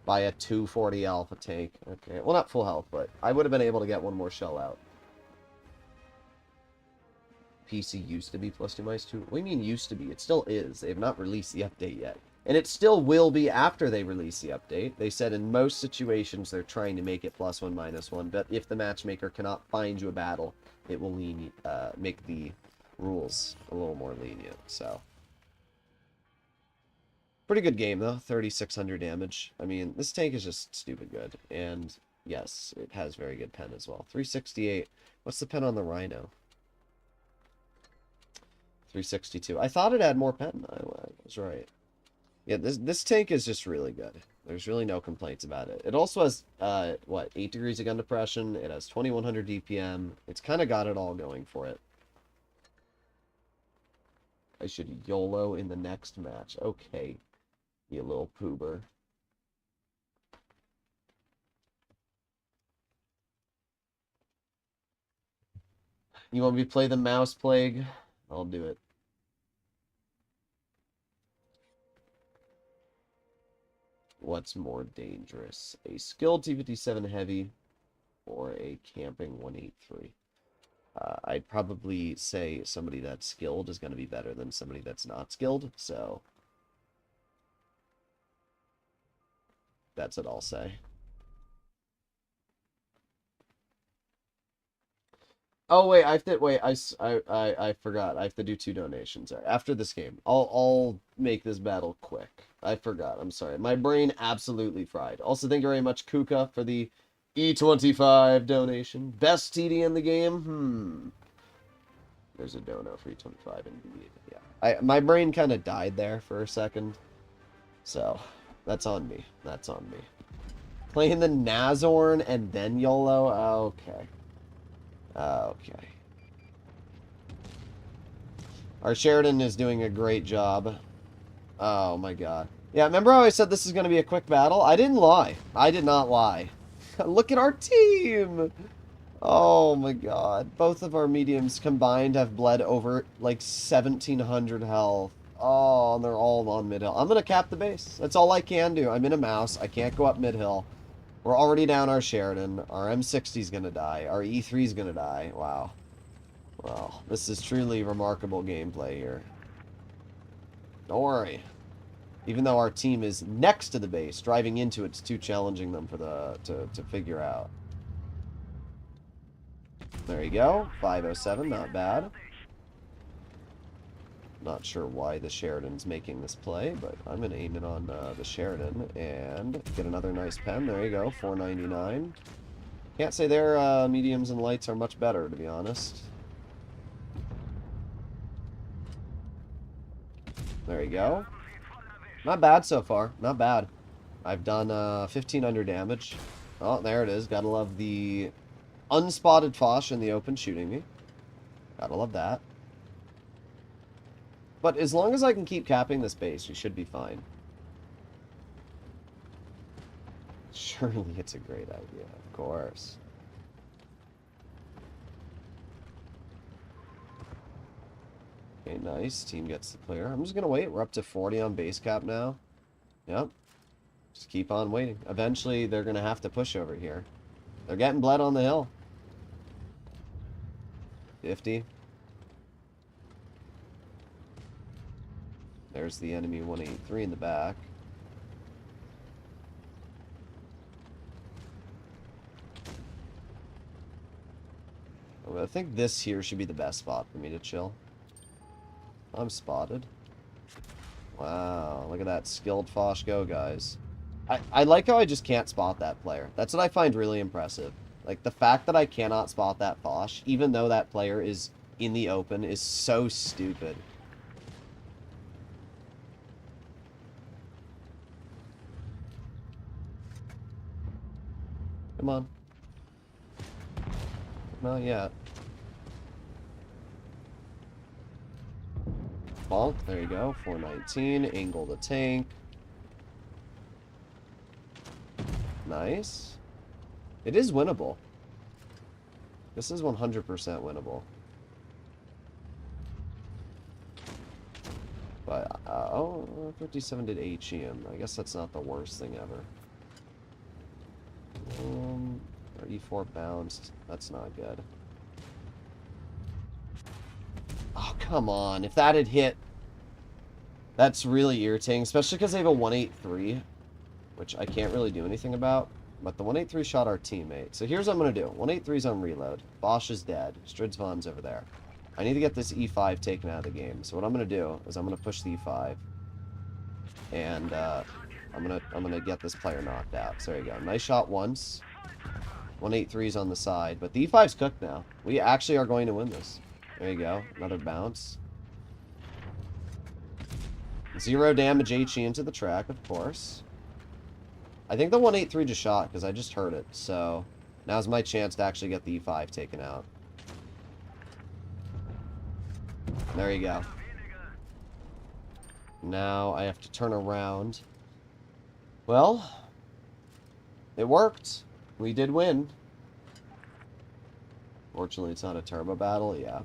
by a 240 alpha tank. Okay, well not full health, but I would have been able to get one more shell out. PC used to be +2 -2. What do you mean used to be? It still is. They have not released the update yet. And it still will be after they release the update. They said in most situations they're trying to make it +1 -1, but if the matchmaker cannot find you a battle, it will make the rules a little more lenient. So, pretty good game though. 3,600 damage. I mean, this tank is just stupid good. And yes, it has very good pen as well. 368. What's the pen on the Rhino? 362. I thought it had more pen. I was right. Yeah, this tank is just really good. There's really no complaints about it. It also has, 8 degrees of gun depression. It has 2100 DPM. It's kind of got it all going for it. I should YOLO in the next match. Okay, you little poober. You want me to play the Mouse Plague? I'll do it. What's more dangerous? A skilled T57 heavy or a camping 183? I'd probably say somebody that's skilled is going to be better than somebody that's not skilled, so that's what I'll say. Oh wait, I forgot. I have to do 2 donations after this game. I'll make this battle quick. I forgot. I'm sorry. My brain absolutely fried. Also, thank you very much, Kuka, for the E25 donation. Best TD in the game? There's a dono for E25 indeed. Yeah. My brain kind of died there for a second. So, that's on me. That's on me. Playing the Nazorn and then YOLO? Okay. Okay. Our Sheridan is doing a great job. Oh my god. Yeah, remember how I said this is going to be a quick battle? I didn't lie. I did not lie. Look at our team! Oh my god. Both of our mediums combined have bled over like 1700 health. Oh, and they're all on mid-hill. I'm going to cap the base. That's all I can do. I'm in a mouse. I can't go up mid-hill. We're already down our Sheridan. Our M60 is going to die. Our E3 is going to die. Wow. Well, this is truly remarkable gameplay here. Don't worry. Even though our team is next to the base, driving into it's too challenging them for to figure out. There you go. 507, not bad. Not sure why the Sheridan's making this play, but I'm going to aim it on the Sheridan and get another nice pen. There you go, 499. Can't say their mediums and lights are much better, to be honest. There you go. Not bad so far. Not bad. I've done 1,500 damage. Oh, there it is. Gotta love the unspotted Foch in the open shooting me. Gotta love that. But as long as I can keep capping this base, we should be fine. Surely it's a great idea, of course. Okay, nice. Team gets the clear. I'm just going to wait. We're up to 40 on base cap now. Yep. Just keep on waiting. Eventually, they're going to have to push over here. They're getting bled on the hill. 50. There's the enemy 183 in the back. Oh, I think this here should be the best spot for me to chill. I'm spotted. Wow, look at that skilled Foch go, guys. I like how I just can't spot that player. That's what I find really impressive. Like, the fact that I cannot spot that Foch, even though that player is in the open is so stupid. Come on. Not yet. Bonk, there you go. 419. Angle the tank. Nice. It is winnable. This is 100% winnable. But, oh, 57 did HEM. I guess that's not the worst thing ever. Our E4 bounced. That's not good. Oh, come on. If that had hit, that's really irritating, especially because they have a 183, which I can't really do anything about. But the 183 shot our teammate. So here's what I'm going to do. 183's on reload. Bosch is dead. Stridsvan's over there. I need to get this E5 taken out of the game. So what I'm going to do is I'm going to push the E5. And I'm gonna get this player knocked out. So there you go. Nice shot once. 183's on the side. But the E5's cooked now. We actually are going to win this. There you go. Another bounce. 0 damage HE into the track, of course. I think the 183 just shot because I just heard it. So now's my chance to actually get the E5 taken out. There you go. Now I have to turn around. Well, it worked. We did win. Fortunately, it's not a turbo battle. Yeah.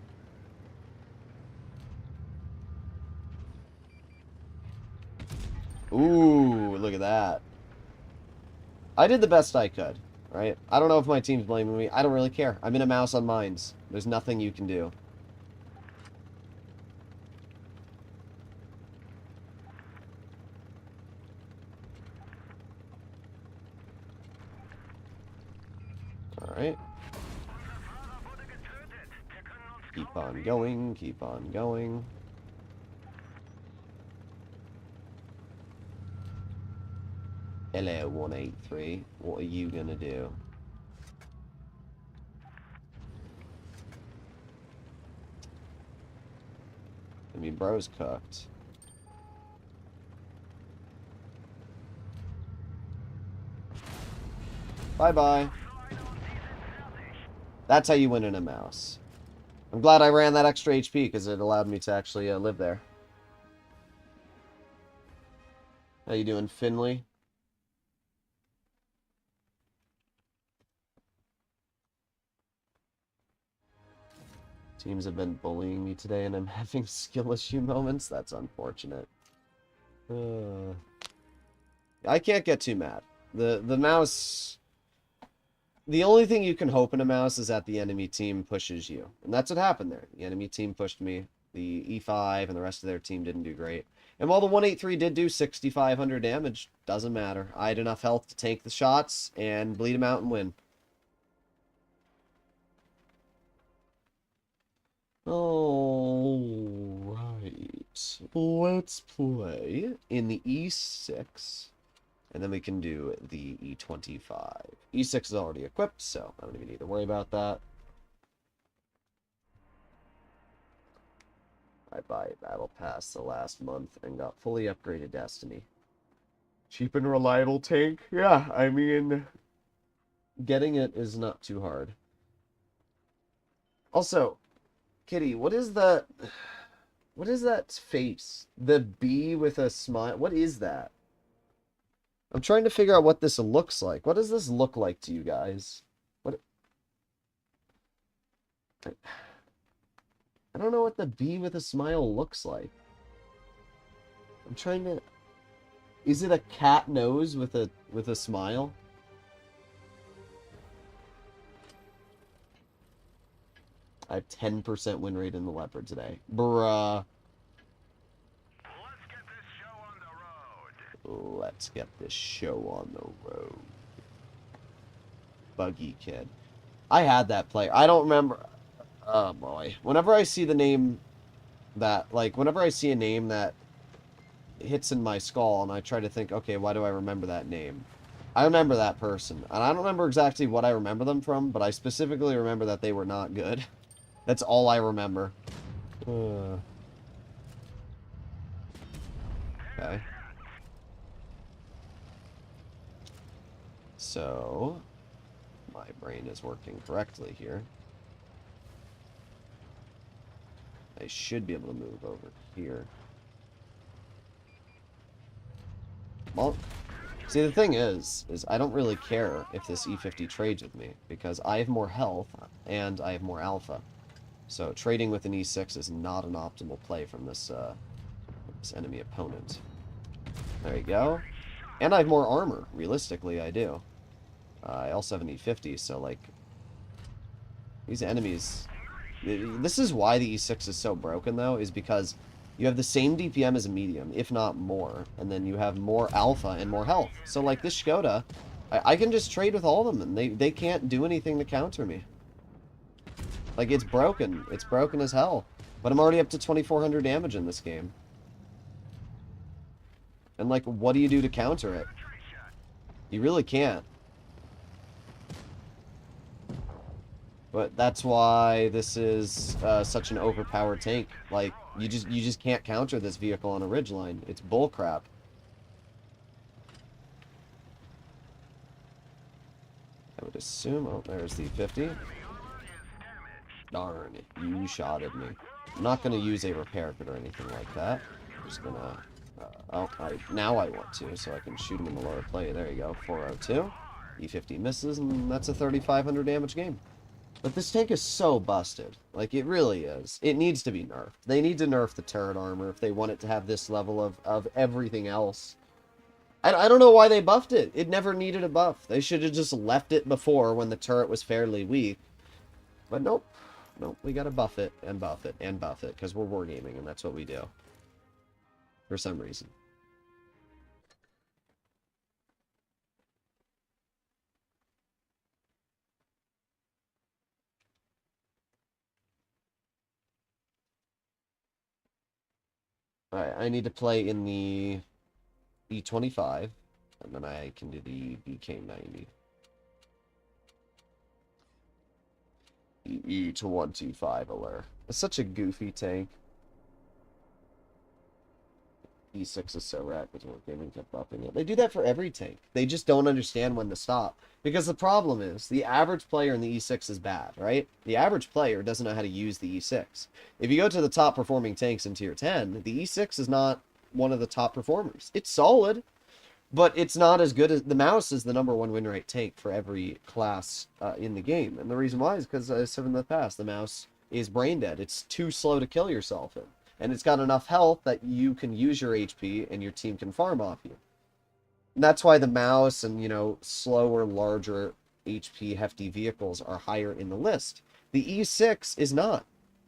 Ooh, look at that. I did the best I could, right? I don't know if my team's blaming me. I don't really care. I'm in a mouse on mines. There's nothing you can do. Alright. Keep on going, keep on going. Hello, 183. What are you gonna do? I mean, bro's cooked. Bye-bye. That's how you win in a mouse. I'm glad I ran that extra HP because it allowed me to actually live there. How you doing, Finley? Teams have been bullying me today and I'm having skill issue moments. That's unfortunate. I can't get too mad. The mouse... The only thing you can hope in a mouse is that the enemy team pushes you. And that's what happened there. The enemy team pushed me. The E5 and the rest of their team didn't do great. And while the 183 did do 6,500 damage, doesn't matter. I had enough health to tank the shots and bleed them out and win. Alright. Let's play in the E6. And then we can do the E25. E6 is already equipped, so I don't even need to worry about that. I buy Battle Pass the last month and got fully upgraded Destiny. Cheap and reliable tank? Yeah, I mean, getting it is not too hard. Also, Kitty, what is that? What is that face? The bee with a smile? What is that? I'm trying to figure out what this looks like. What does this look like to you guys? What? I don't know what the bee with a smile looks like. I'm trying to... Is it a cat nose with a smile? I have 10% win rate in the Leopard today. Bruh. Let's get this show on the road. Buggy Kid. I had that player. I don't remember. Oh boy. Whenever I see the name that, like, whenever I see a name that hits in my skull and I try to think, okay, why do I remember that name? I remember that person. And I don't remember exactly what I remember them from, but I specifically remember that they were not good. That's all I remember. Okay. So, my brain is working correctly here. I should be able to move over here. Monk. See, the thing is I don't really care if this E50 trades with me, because I have more health, and I have more alpha. So, trading with an E6 is not an optimal play from this enemy opponent. There you go. And I have more armor. Realistically, I do. I also have an E50, so, like, these enemies... This is why the E6 is so broken, though, is because you have the same DPM as a medium, if not more, and then you have more alpha and more health. So, like, this Skoda, I can just trade with all of them, and they can't do anything to counter me. Like, it's broken. It's broken as hell. But I'm already up to 2,400 damage in this game. And, like, what do you do to counter it? You really can't. But that's why this is such an overpowered tank. Like, you just can't counter this vehicle on a ridgeline. It's bullcrap. I would assume... Oh, there's the 50. Darn, you shotted me. I'm not going to use a repair kit or anything like that. I'm just going to... now I want to, so I can shoot him in the lower plate. There you go, 402. E50 misses, and that's a 3,500 damage game. But this tank is so busted. Like, it really is. It needs to be nerfed. They need to nerf the turret armor if they want it to have this level of everything else. I don't know why they buffed it. It never needed a buff. They should have just left it before when the turret was fairly weak. But nope. Nope, we gotta buff it, and buff it, and buff it, because we're wargaming, and that's what we do. For some reason. Alright, I need to play in the E25, and then I can do the BK90. E to 125 alert. It's such a goofy tank. E6 is so rad because Wargaming kept buffing it. They do that for every tank. They just don't understand when to stop. Because the problem is, the average player in the E6 is bad, right? The average player doesn't know how to use the E6. If you go to the top performing tanks in tier 10, the E6 is not one of the top performers. It's solid, but it's not as good as... The mouse is the #1 win rate tank for every class in the game. And the reason why is because, as I said in the past, the mouse is brain dead. It's too slow to kill yourself in. And it's got enough health that you can use your HP and your team can farm off you. And that's why the mouse and, you know, slower, larger HP hefty vehicles are higher in the list. The E6 is not.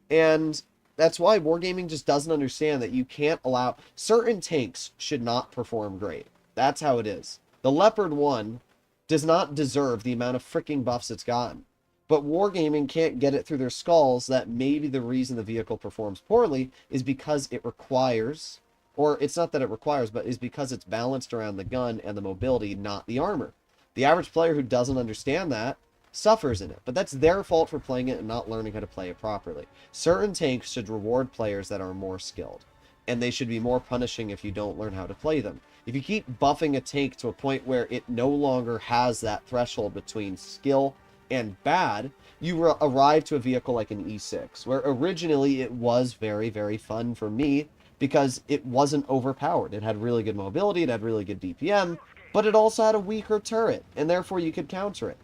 And that's why Wargaming just doesn't understand that you can't allow... Certain tanks should not perform great. That's how it is. The Leopard 1 does not deserve the amount of freaking buffs it's gotten. But Wargaming can't get it through their skulls that maybe the reason the vehicle performs poorly is because it requires, or it's not that it requires, but is because it's balanced around the gun and the mobility, not the armor. The average player who doesn't understand that suffers in it, but that's their fault for playing it and not learning how to play it properly. Certain tanks should reward players that are more skilled, and they should be more punishing if you don't learn how to play them. If you keep buffing a tank to a point where it no longer has that threshold between skill and bad, you arrive to a vehicle like an E6, where originally it was very, very fun for me because it wasn't overpowered. It had really good mobility, it had really good DPM, but it also had a weaker turret, and therefore you could counter it.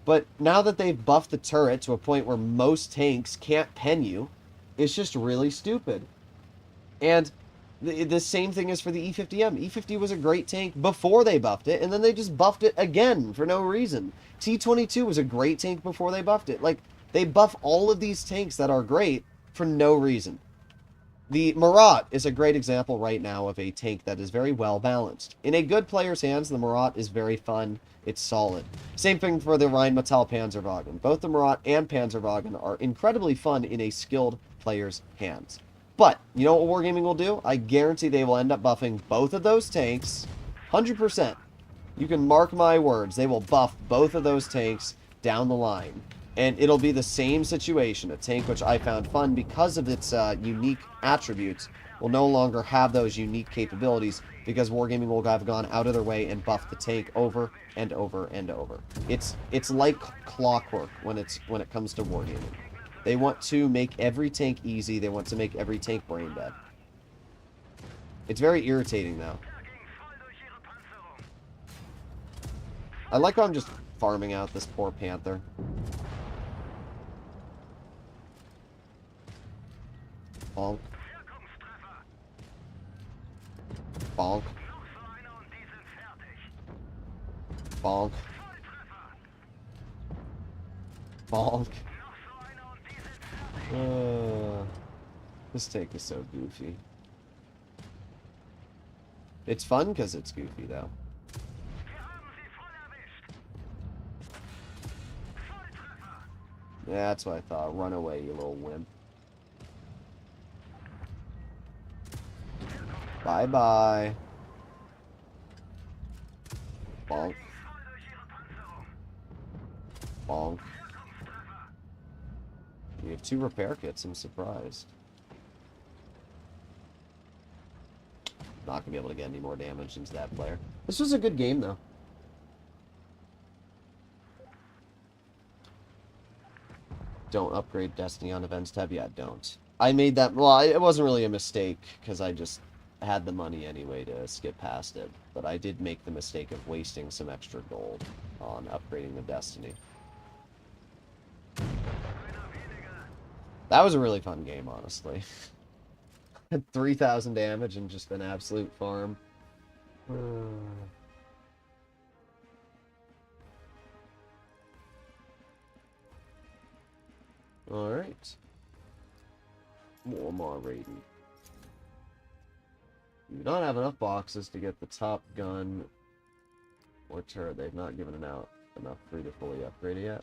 But now that they've buffed the turret to a point where most tanks can't pen you, it's just really stupid. And the same thing is for the E50M. E50 was a great tank before they buffed it, and then they just buffed it again for no reason. T28 was a great tank before they buffed it. Like, they buff all of these tanks that are great for no reason. The Marat is a great example right now of a tank that is very well balanced. In a good player's hands, the Marat is very fun. It's solid. Same thing for the Rheinmetall Panzerwagen. Both the Marat and Panzerwagen are incredibly fun in a skilled player's hands. But, you know what Wargaming will do? I guarantee they will end up buffing both of those tanks, 100%. You can mark my words, they will buff both of those tanks down the line. And it'll be the same situation. A tank which I found fun because of its unique attributes will no longer have those unique capabilities because Wargaming will have gone out of their way and buffed the tank over and over and over. It's like clockwork when it comes to Wargaming. They want to make every tank easy. They want to make every tank brain dead. It's very irritating though. I like how I'm just farming out this poor Panther. Bonk. Bonk. Bonk. Bonk. This tank is so goofy. It's fun because it's goofy, though. Yeah, that's what I thought. Run away, you little wimp. Bye-bye. Bonk. Bonk. You have 2 repair kits, I'm surprised. Not gonna be able to get any more damage into that player. This was a good game, though. Don't upgrade Destiny on Events tab. Yeah, don't. I made that... Well, it wasn't really a mistake, because I just had the money anyway to skip past it. But I did make the mistake of wasting some extra gold on upgrading the Destiny. That was a really fun game, honestly. Had 3,000 damage and just an absolute farm. Alright. More raiding. You don't have enough boxes to get the top gun or turret. They've not given it out enough for you to fully upgrade it yet.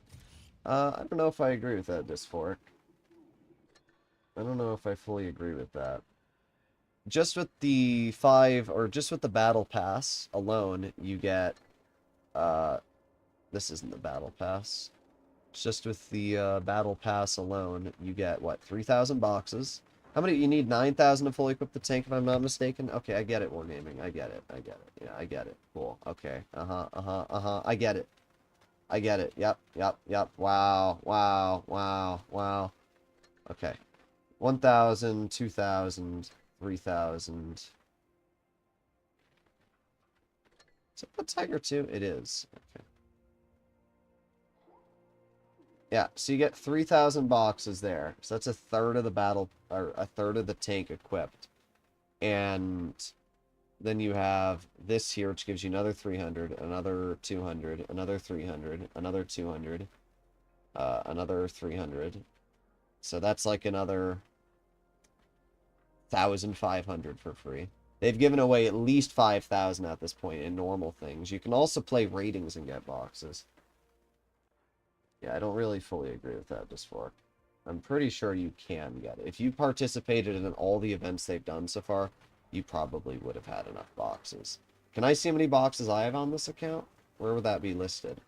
I don't know if I agree with that, Dysphoric. I don't know if I fully agree with that. Just with the 5, or just with the battle pass alone, you get, this isn't the battle pass. Just with the battle pass alone, you get, what, 3,000 boxes? How many? You need 9,000 to fully equip the tank, if I'm not mistaken? Okay, I get it, Wargaming. I get it. I get it. Yeah, I get it. Cool. Okay. I get it. I get it. Yep. Wow. Okay. 1,000, 2,000, 3,000. Is it the Tiger 2? It is. Okay. Yeah, so you get 3,000 boxes there. So that's a third of the battle, or a third of the tank equipped. And then you have this here, which gives you another 300, another 200, another 300, another 200, another 300. So that's like another 1,500 for free. They've given away at least 5,000 at this point in normal things. You can also play ratings and get boxes. Yeah, I don't really fully agree with that, Dysphoric. I'm pretty sure you can get it. If you participated in all the events they've done so far, you probably would have had enough boxes. Can I see how many boxes I have on this account? Where would that be listed?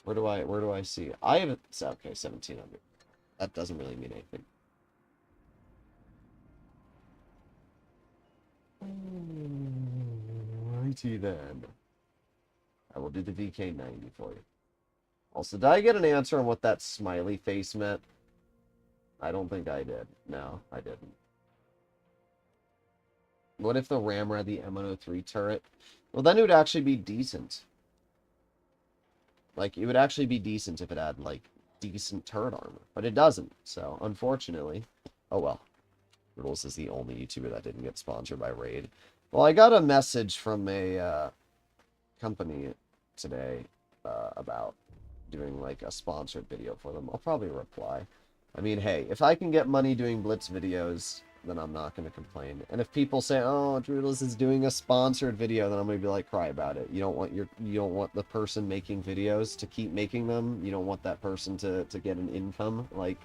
Where do I see? I have it. Okay, 1,700. That doesn't really mean anything. Righty then. I will do the VK90 for you. Also, did I get an answer on what that smiley face meant? I don't think I did. No, I didn't. What if the rammer had the M103 turret? Well, then it would actually be decent. Like, it would actually be decent if it had, like, decent turret armor. But it doesn't, so, unfortunately. Oh, well. Droodles is the only YouTuber that didn't get sponsored by Raid. Well, I got a message from a, company today, about doing, like, a sponsored video for them. I'll probably reply. I mean, hey, if I can get money doing Blitz videos, then I'm not going to complain. And if people say, oh, Droodles is doing a sponsored video, then I'm going to be like, cry about it. You don't want the person making videos to keep making them. You don't want that person to get an income. Like,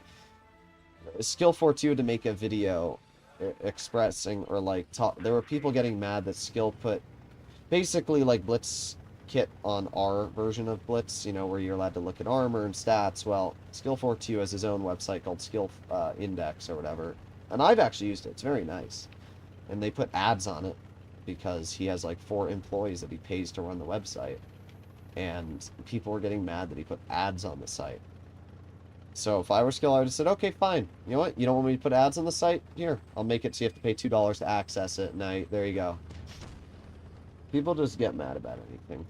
Skill42 to make a video expressing or, like, talk. There were people getting mad that Skill put, basically, like, Blitz kit on our version of Blitz, you know, where you're allowed to look at armor and stats. Well, Skill 42 has his own website called Skill Index or whatever. And I've actually used it. It's very nice. And they put ads on it because he has like 4 employees that he pays to run the website. And people were getting mad that he put ads on the site. So if I were Skill, I would have said, okay, fine. You know what? You don't want me to put ads on the site? Here, I'll make it so you have to pay $2 to access it. Now, there you go. People just get mad about anything.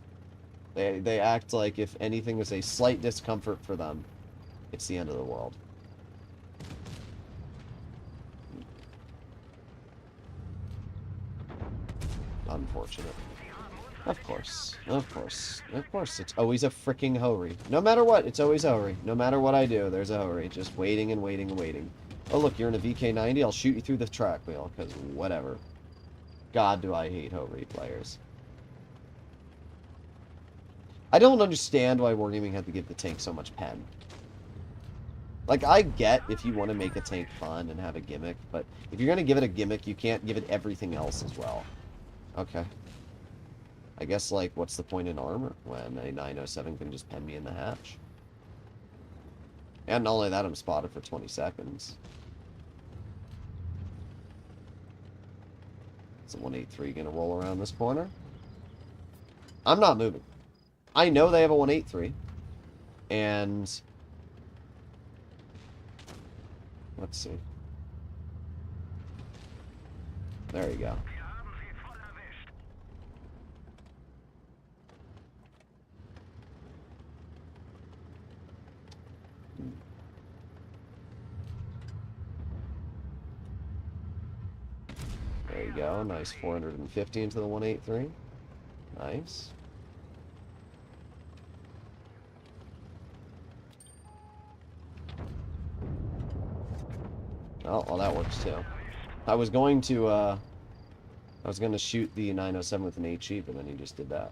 They act like if anything is a slight discomfort for them, it's the end of the world. Unfortunate. Of course. Of course. Of course. It's always a freaking Hori. No matter what, it's always a Hori. No matter what I do, there's a Hori. Just waiting and waiting and waiting. Oh, look, you're in a VK90. I'll shoot you through the track wheel, because whatever. God, do I hate Hori players. I don't understand why Wargaming had to give the tank so much pen. Like, I get if you want to make a tank fun and have a gimmick, but if you're going to give it a gimmick, you can't give it everything else as well. Okay. I guess, like, what's the point in armor when a 907 can just pen me in the hatch? And not only that, I'm spotted for 20 seconds. Is the 183 going to roll around this corner? I'm not moving. I know they have a 183. And let's see. There you go. There you go. Nice 450 into the 183. Nice. Oh, well, that works too. I was going to shoot the 907 with an HE, but then he just did that.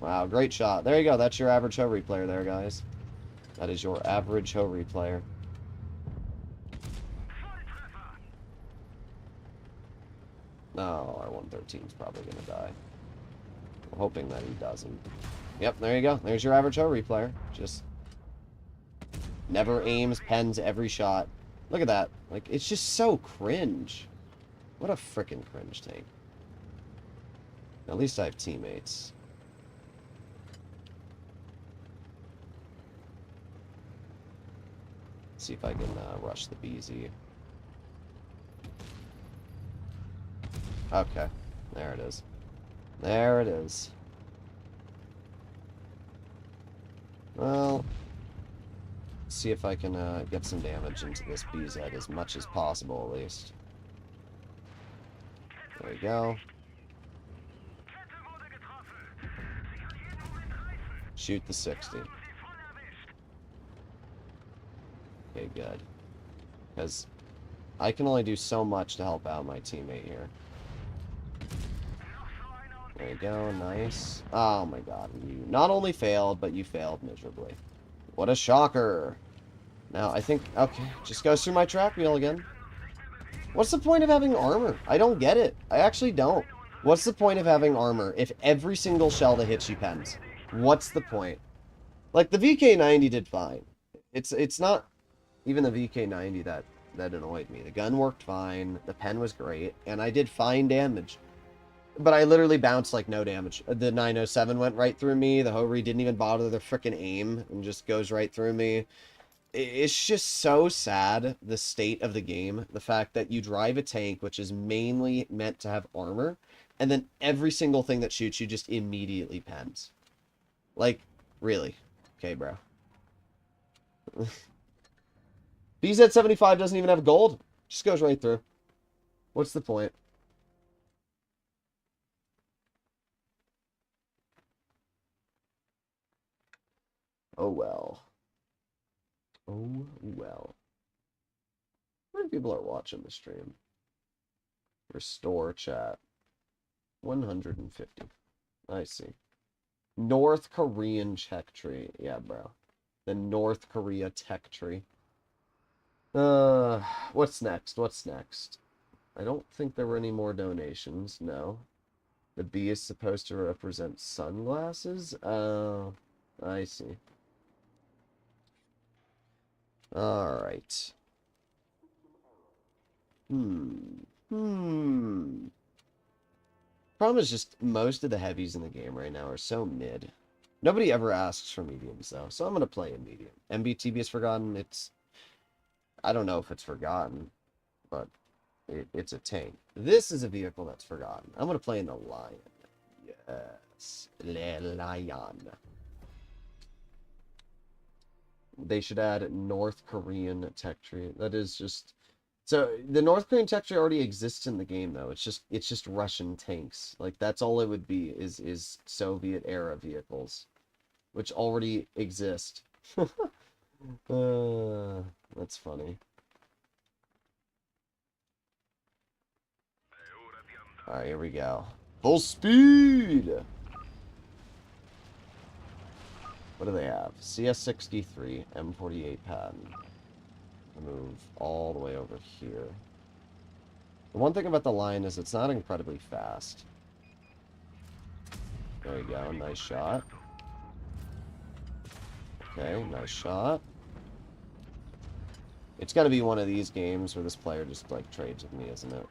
Wow, great shot. There you go. That's your average Hori player there, guys. That is your average Hori player. No, our 113 is probably going to die. I'm hoping that he doesn't. Yep, there you go. There's your average Hori player. Just never aims, pens every shot. Look at that. Like, it's just so cringe. What a frickin' cringe tank. At least I have teammates. Let's see if I can rush the BZ. Okay. There it is. There it is. Well, see if I can get some damage into this BZ as much as possible, at least. There we go. Shoot the 60. Okay, good. Because I can only do so much to help out my teammate here. There you go, nice. Oh my god, you not only failed, but you failed miserably. What a shocker. Now, I think, okay, just goes through my track wheel again. What's the point of having armor? I don't get it. I actually don't. What's the point of having armor if every single shell that hits you pens? What's the point? Like, the VK90 did fine. It's not even the VK90 that annoyed me. The gun worked fine, the pen was great, and I did fine damage. But I literally bounced like no damage. The 907 went right through me. The Hori didn't even bother their frickin' aim and just goes right through me. It's just so sad, the state of the game. The fact that you drive a tank, which is mainly meant to have armor, and then every single thing that shoots you just immediately pens. Like, really? Okay, bro. BZ75 doesn't even have gold. Just goes right through. What's the point? Oh, well. Oh, well. How many people are watching the stream? Restore chat. 150. I see. North Korean tech tree. Yeah, bro. The North Korea tech tree. What's next? What's next? I don't think there were any more donations. No. The bee is supposed to represent sunglasses? Oh, I see. Alright. Problem is just most of the heavies in the game right now are so mid. Nobody ever asks for mediums, though, so I'm going to play a medium. MBTB is forgotten. I don't know if it's forgotten, but it's a tank. This is a vehicle that's forgotten. I'm going to play in the Lion. Yes. Le Lion. They should add North Korean tech tree. That is just... So, the North Korean tech tree already exists in the game, though. It's just Russian tanks. Like, that's all it would be, is Soviet-era vehicles. Which already exist. That's funny. Alright, here we go. Full speed! What do they have? CS63, M48 pattern. Move all the way over here. The one thing about the Lion is it's not incredibly fast. There you go, nice shot. Okay, nice shot. It's gotta be one of these games where this player just, like, trades with me, isn't it?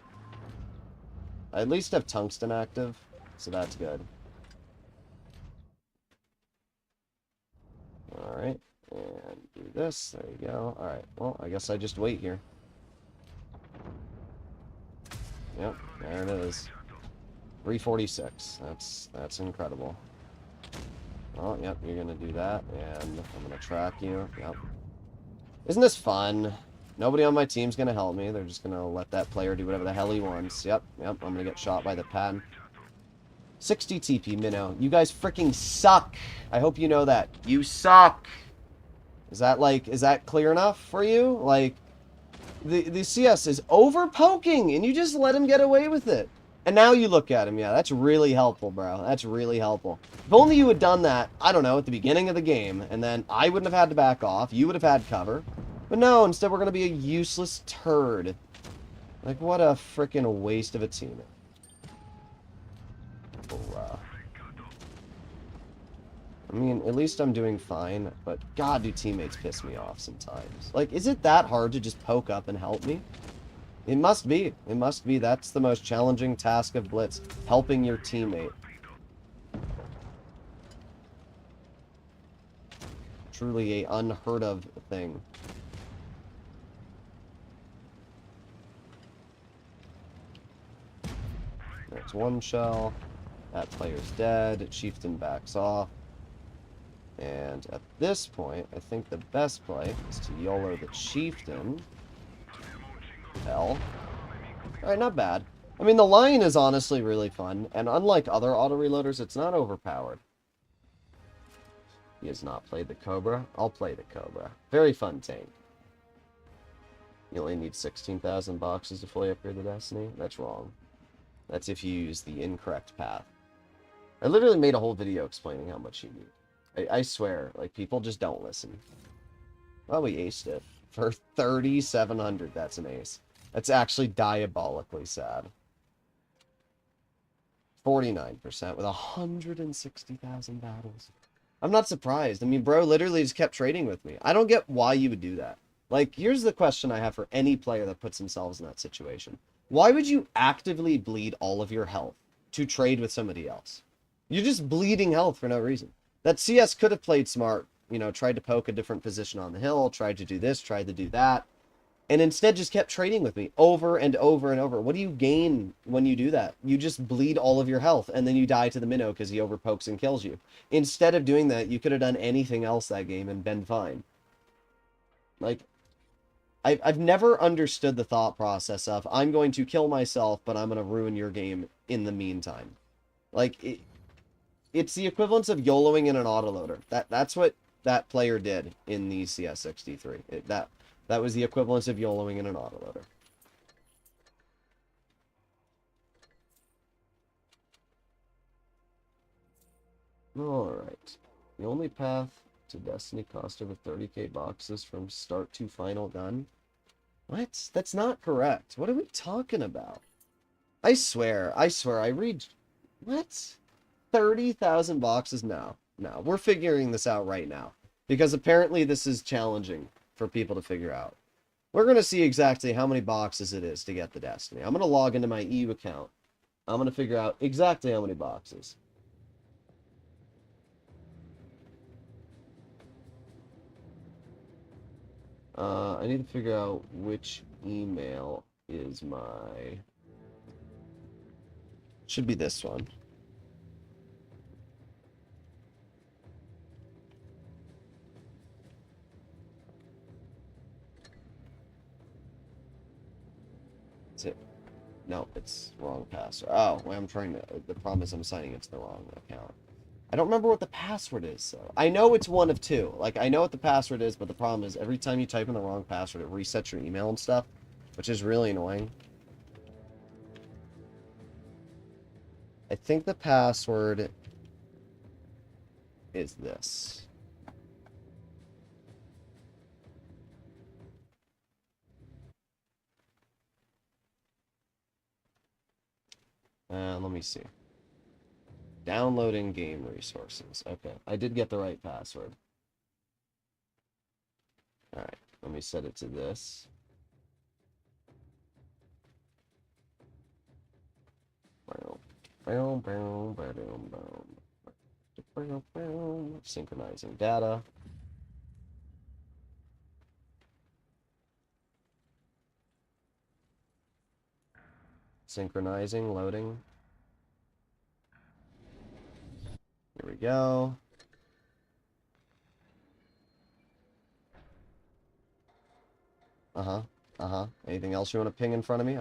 I at least have tungsten active, so that's good. Alright, and do this. There you go. Alright, well, I guess I just wait here. Yep, there it is. 346. That's incredible. Oh, yep, you're gonna do that, and I'm gonna track you. Yep. Isn't this fun? Nobody on my team's gonna help me. They're just gonna let that player do whatever the hell he wants. Yep, I'm gonna get shot by the pad. 60 TP, Minnow. You guys freaking suck. I hope you know that. You suck. Is that clear enough for you? Like, the CS is over poking, and you just let him get away with it. And now you look at him. Yeah, that's really helpful, bro. That's really helpful. If only you had done that, I don't know, at the beginning of the game, and then I wouldn't have had to back off. You would have had cover. But no, instead we're going to be a useless turd. Like, what a freaking waste of a teammate. I mean, at least I'm doing fine, but God, do teammates piss me off sometimes. Like, is it that hard to just poke up and help me? It must be. It must be. That's the most challenging task of Blitz. Helping your teammate. Truly a unheard of thing. There's one shell. That player's dead. Chieftain backs off. And at this point, I think the best play is to YOLO the Chieftain. Hell. Alright, not bad. I mean, the Lion is honestly really fun, and unlike other auto-reloaders, it's not overpowered. He has not played the Cobra. I'll play the Cobra. Very fun tank. You only need 16,000 boxes to fully upgrade the Destiny? That's wrong. That's if you use the incorrect path. I literally made a whole video explaining how much you need. I swear, like, people just don't listen. Well, we aced it. For 3,700, that's an ace. That's actually diabolically sad. 49% with 160,000 battles. I'm not surprised. I mean, bro literally just kept trading with me. I don't get why you would do that. Like, here's the question I have for any player that puts themselves in that situation. Why would you actively bleed all of your health to trade with somebody else? You're just bleeding health for no reason. That CS could have played smart. You know, tried to poke a different position on the hill, tried to do this, tried to do that, and instead just kept trading with me over and over and over. What do you gain when you do that? You just bleed all of your health, and then you die to the minnow because he overpokes and kills you. Instead of doing that, you could have done anything else that game and been fine. Like, I've never understood the thought process of, I'm going to kill myself, but I'm going to ruin your game in the meantime. Like, it's the equivalence of YOLOing in an autoloader. That's what that player did in the CS63. That was the equivalence of YOLOing in an autoloader. Alright. The only path to Destiny cost over 30k boxes from start to final gun? What? That's not correct. What are we talking about? I swear, I read What? 30,000 boxes? No. No. We're figuring this out right now. Because apparently this is challenging for people to figure out. We're going to see exactly how many boxes it is to get the Destiny. I'm going to log into my EU account. I'm going to figure out exactly how many boxes. I need to figure out which email is my... Should be this one. Is it? No, it's wrong password. Oh, well, I'm trying to... The problem is I'm signing into the wrong account. I don't remember what the password is, so... I know it's one of two. Like, I know what the password is, but the problem is every time you type in the wrong password, it resets your email and stuff, which is really annoying. I think the password is this. Let me see. Downloading game resources. Okay, I did get the right password. Alright, let me set it to this. Synchronizing data. Synchronizing, loading. Here we go. Anything else you want to ping in front of me?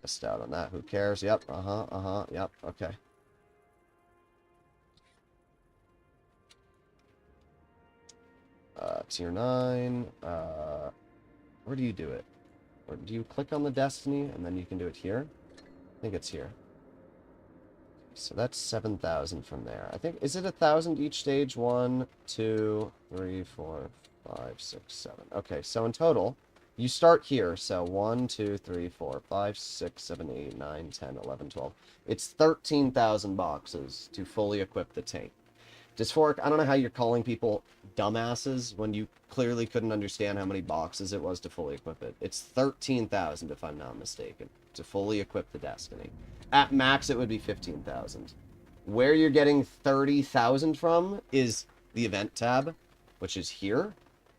Missed out on that. Who cares? Yep. Yep. Okay. Tier 9. Where do you do it? Or do you click on the Destiny and then you can do it here? I think it's here. So that's 7,000 from there. I think, is it 1,000 each stage? 1, 2, 3, 4, 5, 6, 7. Okay, so in total, you start here. So 1, 2, 3, 4, 5, 6, 7, 8, 9, 10, 11, 12. It's 13,000 boxes to fully equip the tank. Dysphoric, I don't know how you're calling people dumbasses when you clearly couldn't understand how many boxes it was to fully equip it. It's 13,000 if I'm not mistaken, to fully equip the Destiny. At max, it would be 15,000. Where you're getting 30,000 from is the event tab, which is here.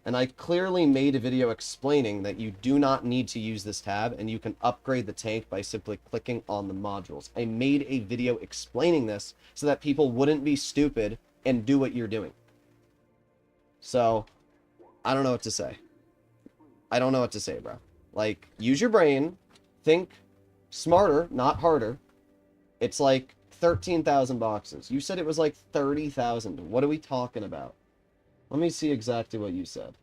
And I clearly made a video explaining that you do not need to use this tab and you can upgrade the tank by simply clicking on the modules. I made a video explaining this so that people wouldn't be stupid and do what you're doing. So, I don't know what to say. I don't know what to say, bro. Like, use your brain. Think smarter, not harder. It's like 13,000 boxes. You said it was like 30,000. What are we talking about? Let me see exactly what you said.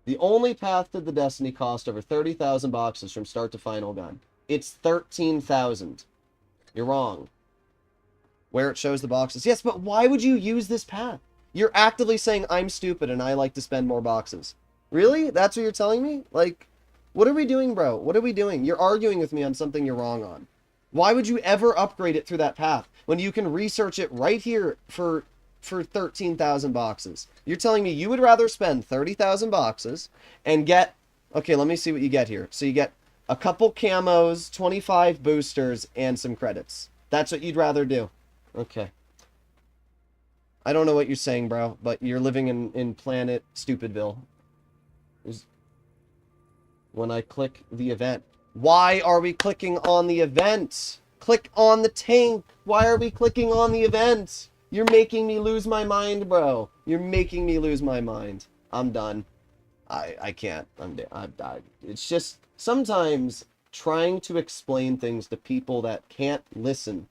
The only path to the Destiny cost over 30,000 boxes from start to final gun. It's 13,000. You're wrong. Where it shows the boxes. Yes, but why would you use this path? You're actively saying I'm stupid and I like to spend more boxes. Really? That's what you're telling me? Like, what are we doing, bro? What are we doing? You're arguing with me on something you're wrong on. Why would you ever upgrade it through that path when you can research it right here for 13,000 boxes? You're telling me you would rather spend 30,000 boxes and get... Okay, let me see what you get here. So you get a couple camos, 25 boosters, and some credits. That's what you'd rather do. Okay. I don't know what you're saying, bro, but you're living in Planet Stupidville. When I click the event. Why are we clicking on the event? Click on the tank. Why are we clicking on the event? You're making me lose my mind, bro. You're making me lose my mind. I'm done. I can't. It's just sometimes trying to explain things to people that can't listen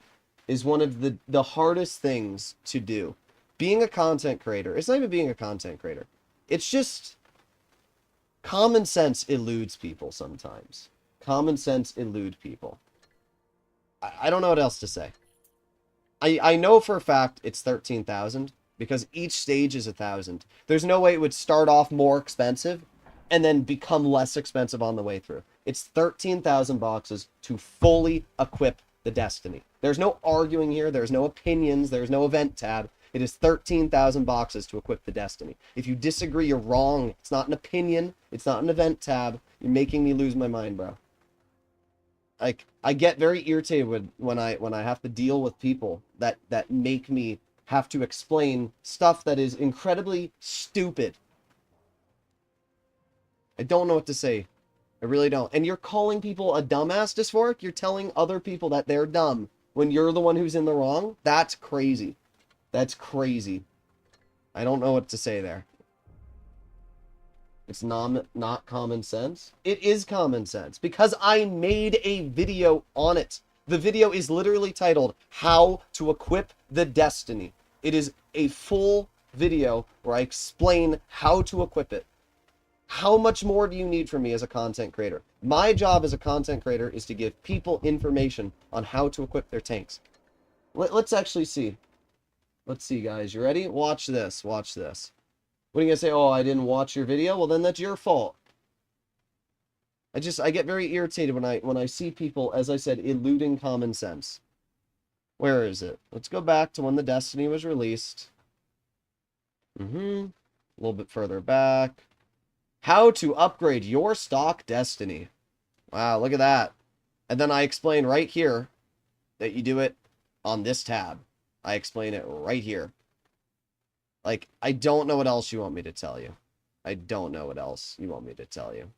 is one of the hardest things to do. Being a content creator, it's not even being a content creator. It's just common sense eludes people sometimes. Common sense elude people. I don't know what else to say. I know for a fact it's 13,000 because each stage is 1,000. There's no way it would start off more expensive and then become less expensive on the way through. It's 13,000 boxes to fully equip the Destiny. There's no arguing here. There's no opinions. There's no event tab. It is 13,000 boxes to equip the Destiny. If you disagree, you're wrong. It's not an opinion. It's not an event tab. You're making me lose my mind, bro. Like, I get very irritated when I have to deal with people that make me have to explain stuff that is incredibly stupid. I don't know what to say. I really don't. And you're calling people a dumbass, Dysphoric? You're telling other people that they're dumb when you're the one who's in the wrong? That's crazy. That's crazy. I don't know what to say there. It's not common sense. It is common sense because I made a video on it. The video is literally titled How to Equip the Destiny. It is a full video where I explain how to equip it. How much more do you need from me as a content creator? My job as a content creator is to give people information on how to equip their tanks. Let's actually see. Let's see, guys. You ready? Watch this. Watch this. What are you going to say? Oh, I didn't watch your video? Well, then that's your fault. I get very irritated when I see people, as I said, eluding common sense. Where is it? Let's go back to when the Destiny was released. A little bit further back. How to upgrade your stock Destiny. Wow, look at that. And then I explain right here that you do it on this tab. I explain it right here. Like, I don't know what else you want me to tell you. I don't know what else you want me to tell you.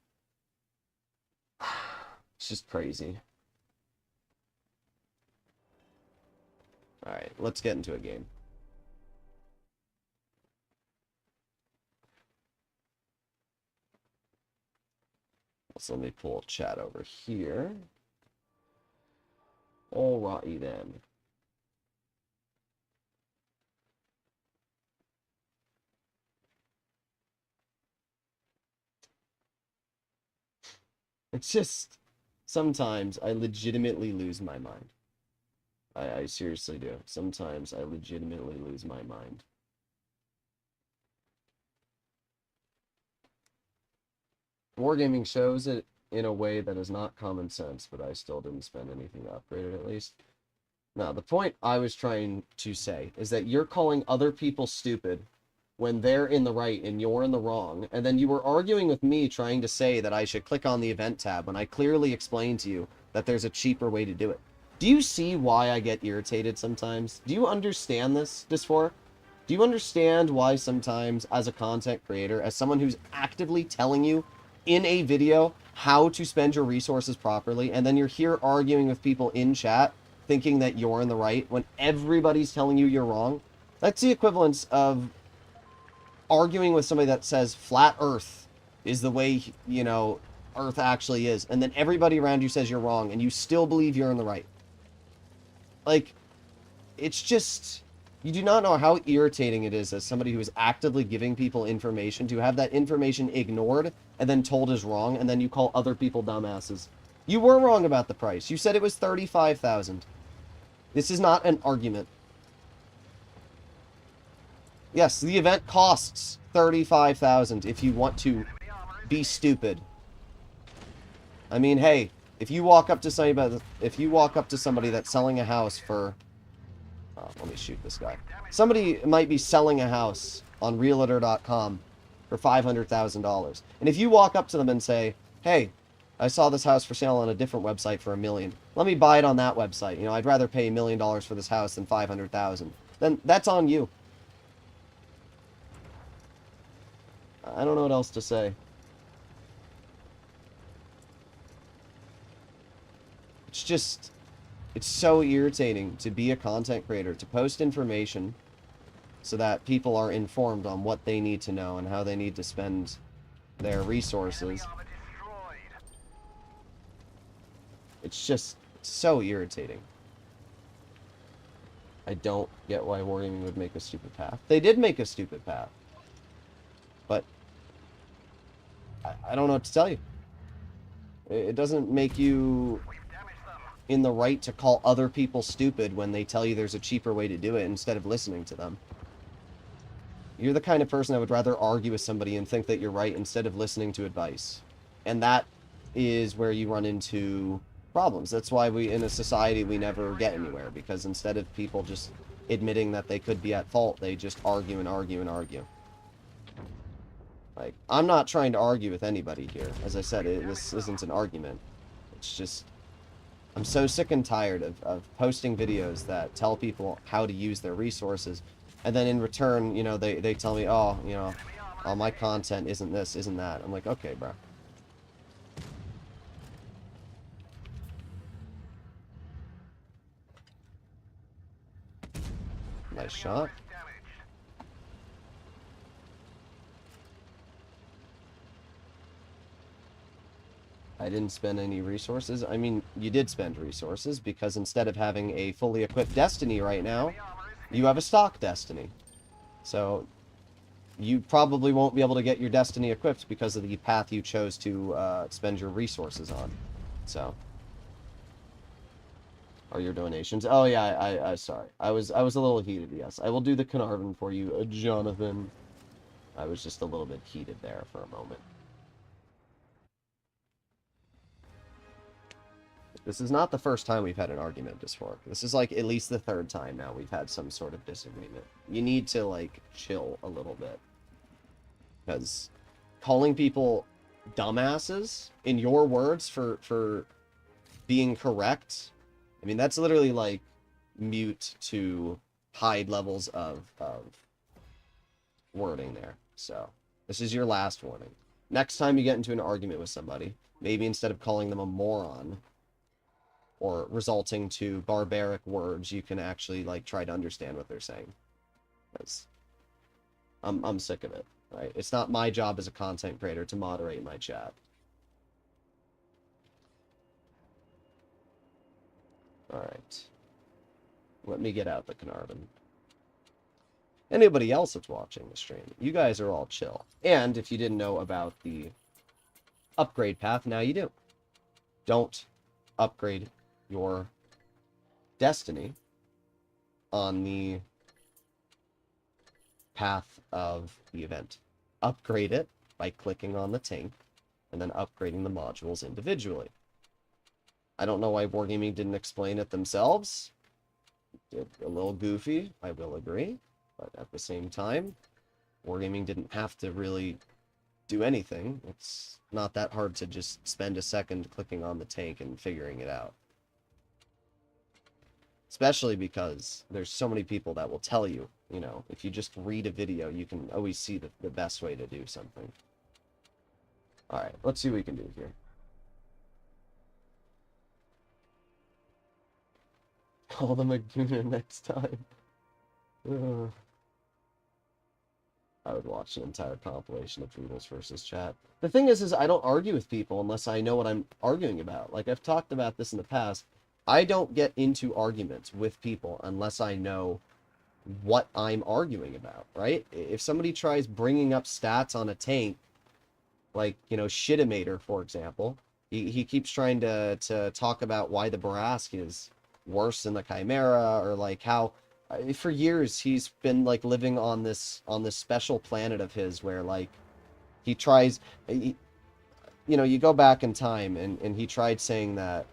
It's just crazy. Alright, let's get into a game. So let me pull chat over here. Alrighty then. It's just, sometimes I legitimately lose my mind. I seriously do. Sometimes I legitimately lose my mind. Wargaming shows it in a way that is not common sense, but I still didn't spend anything to upgrade it, at least. Now, the point I was trying to say is that you're calling other people stupid when they're in the right and you're in the wrong, and then you were arguing with me trying to say that I should click on the event tab when I clearly explained to you that there's a cheaper way to do it. Do you see why I get irritated sometimes? Do you understand this, Dysphoric? Do you understand why sometimes, as a content creator, as someone who's actively telling you in a video how to spend your resources properly, and then you're here arguing with people in chat thinking that you're in the right when everybody's telling you you're wrong? That's the equivalence of arguing with somebody that says flat Earth is the way, you know, Earth actually is, and then everybody around you says you're wrong, and you still believe you're in the right. Like, it's just, you do not know how irritating it is as somebody who is actively giving people information to have that information ignored and then told is wrong, and then you call other people dumbasses. You were wrong about the price. You said it was $35,000. This is not an argument. Yes, the event costs $35,000 if you want to be stupid. I mean, hey, if you walk up to somebody that's selling a house for, let me shoot this guy. Somebody might be selling a house on realtor.com for $500,000. And if you walk up to them and say, "Hey, I saw this house for sale on a different website for $1 million. Let me buy it on that website. You know, I'd rather pay $1 million for this house than $500,000." Then that's on you. I don't know what else to say. It's just, it's so irritating to be a content creator, to post information so that people are informed on what they need to know and how they need to spend their resources. It's just so irritating. I don't get why Wargaming would make a stupid path. They did make a stupid path. But I don't know what to tell you. It doesn't make you in the right to call other people stupid when they tell you there's a cheaper way to do it instead of listening to them. You're the kind of person that would rather argue with somebody and think that you're right instead of listening to advice. And that is where you run into problems. That's why in a society, we never get anywhere, because instead of people just admitting that they could be at fault, they just argue and argue and argue. Like, I'm not trying to argue with anybody here. As I said, this isn't an argument. It's just, I'm so sick and tired of posting videos that tell people how to use their resources, and then in return, you know, they tell me, oh, you know, oh, my content isn't this, isn't that. I'm like, okay, bro. Nice shot. I didn't spend any resources. I mean, you did spend resources, because instead of having a fully equipped Destiny right now, you have a stock Destiny. So, you probably won't be able to get your Destiny equipped because of the path you chose to spend your resources on. So, are your donations? Oh yeah, I sorry. I was a little heated. Yes, I will do the Carnarvon for you, Jonathan. I was just a little bit heated there for a moment. This is not the first time we've had an argument, Disfork. This is like at least the third time now we've had some sort of disagreement. You need to like chill a little bit. Because calling people dumbasses, in your words, for being correct, I mean, that's literally like mute to high levels of wording there. So, this is your last warning. Next time you get into an argument with somebody, maybe instead of calling them a moron, or resulting to barbaric words, you can actually like try to understand what they're saying. Because I'm sick of it, right? It's not my job as a content creator to moderate my chat. Alright. Let me get out the Carnarvon. Anybody else that's watching the stream, you guys are all chill. And if you didn't know about the upgrade path, now you do. Don't upgrade your Destiny on the path of the event. Upgrade it by clicking on the tank and then upgrading the modules individually. I don't know why Wargaming didn't explain it themselves. A little goofy, I will agree. But at the same time, Wargaming didn't have to really do anything. It's not that hard to just spend a second clicking on the tank and figuring it out. Especially because there's so many people that will tell you, you know, if you just read a video, you can always see the best way to do something. Alright, let's see what we can do here. Call them a Gooner next time. I would watch an entire compilation of Droodles versus chat. The thing is I don't argue with people unless I know what I'm arguing about. Like, I've talked about this in the past. I don't get into arguments with people unless I know what I'm arguing about, right? If somebody tries bringing up stats on a tank, like, you know, Shittimator, for example, he keeps trying to talk about why the Barask is worse than the Chimera, or like how for years he's been like living on this special planet of his where like he tries, you know, you go back in time and he tried saying that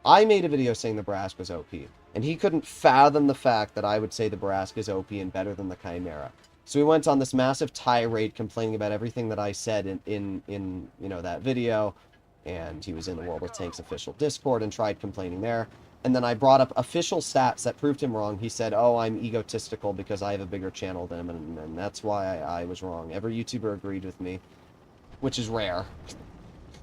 I made a video saying the Barask was OP, and he couldn't fathom the fact that I would say the Barask is OP and better than the Chimera. So we went on this massive tirade complaining about everything that I said in you know, that video, and he was in the World of Tanks official Discord and tried complaining there. And then I brought up official stats that proved him wrong. He said, oh, I'm egotistical because I have a bigger channel than him, and that's why I was wrong. Every YouTuber agreed with me, which is rare.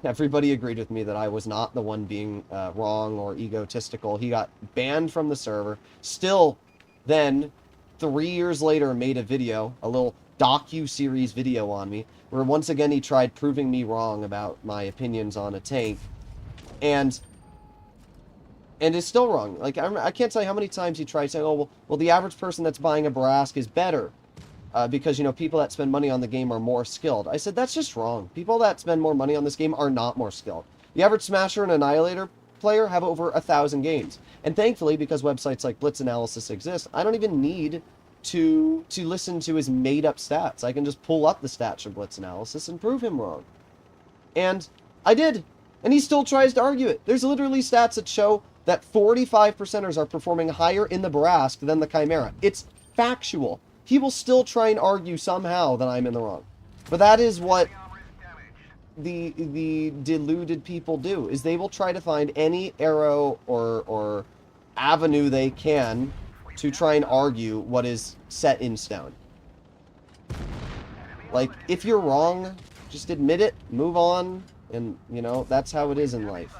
Everybody agreed with me that I was not the one being wrong or egotistical. He got banned from the server. Still, then, 3 years later, made a video, a little docu-series video on me, where once again he tried proving me wrong about my opinions on a tank. And is still wrong. Like, I can't tell you how many times he tried saying, oh, well, the average person that's buying a Barask is better. Because, you know, people that spend money on the game are more skilled. I said, that's just wrong. People that spend more money on this game are not more skilled. The average Smasher and Annihilator player have over 1,000 games. And thankfully, because websites like Blitz Analysis exist, I don't even need to listen to his made-up stats. I can just pull up the stats from Blitz Analysis and prove him wrong. And I did. And he still tries to argue it. There's literally stats that show that 45%ers are performing higher in the Barask than the Chimera. It's factual. He will still try and argue somehow that I'm in the wrong. But that is what the deluded people do, is they will try to find any arrow or avenue they can to try and argue what is set in stone. Like, if you're wrong, just admit it, move on, and, you know, that's how it is in life.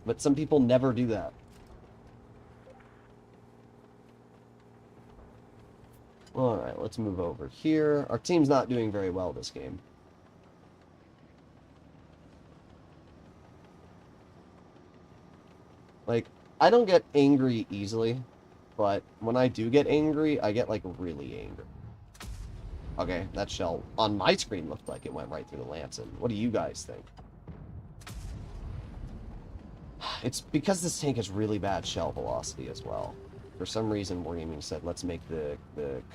But some people never do that. Alright, let's move over here. Our team's not doing very well this game. Like, I don't get angry easily, but when I do get angry, I get, like, really angry. Okay, that shell on my screen looked like it went right through the Lancet. What do you guys think? It's because this tank has really bad shell velocity as well. For some reason, Wargaming said, let's make the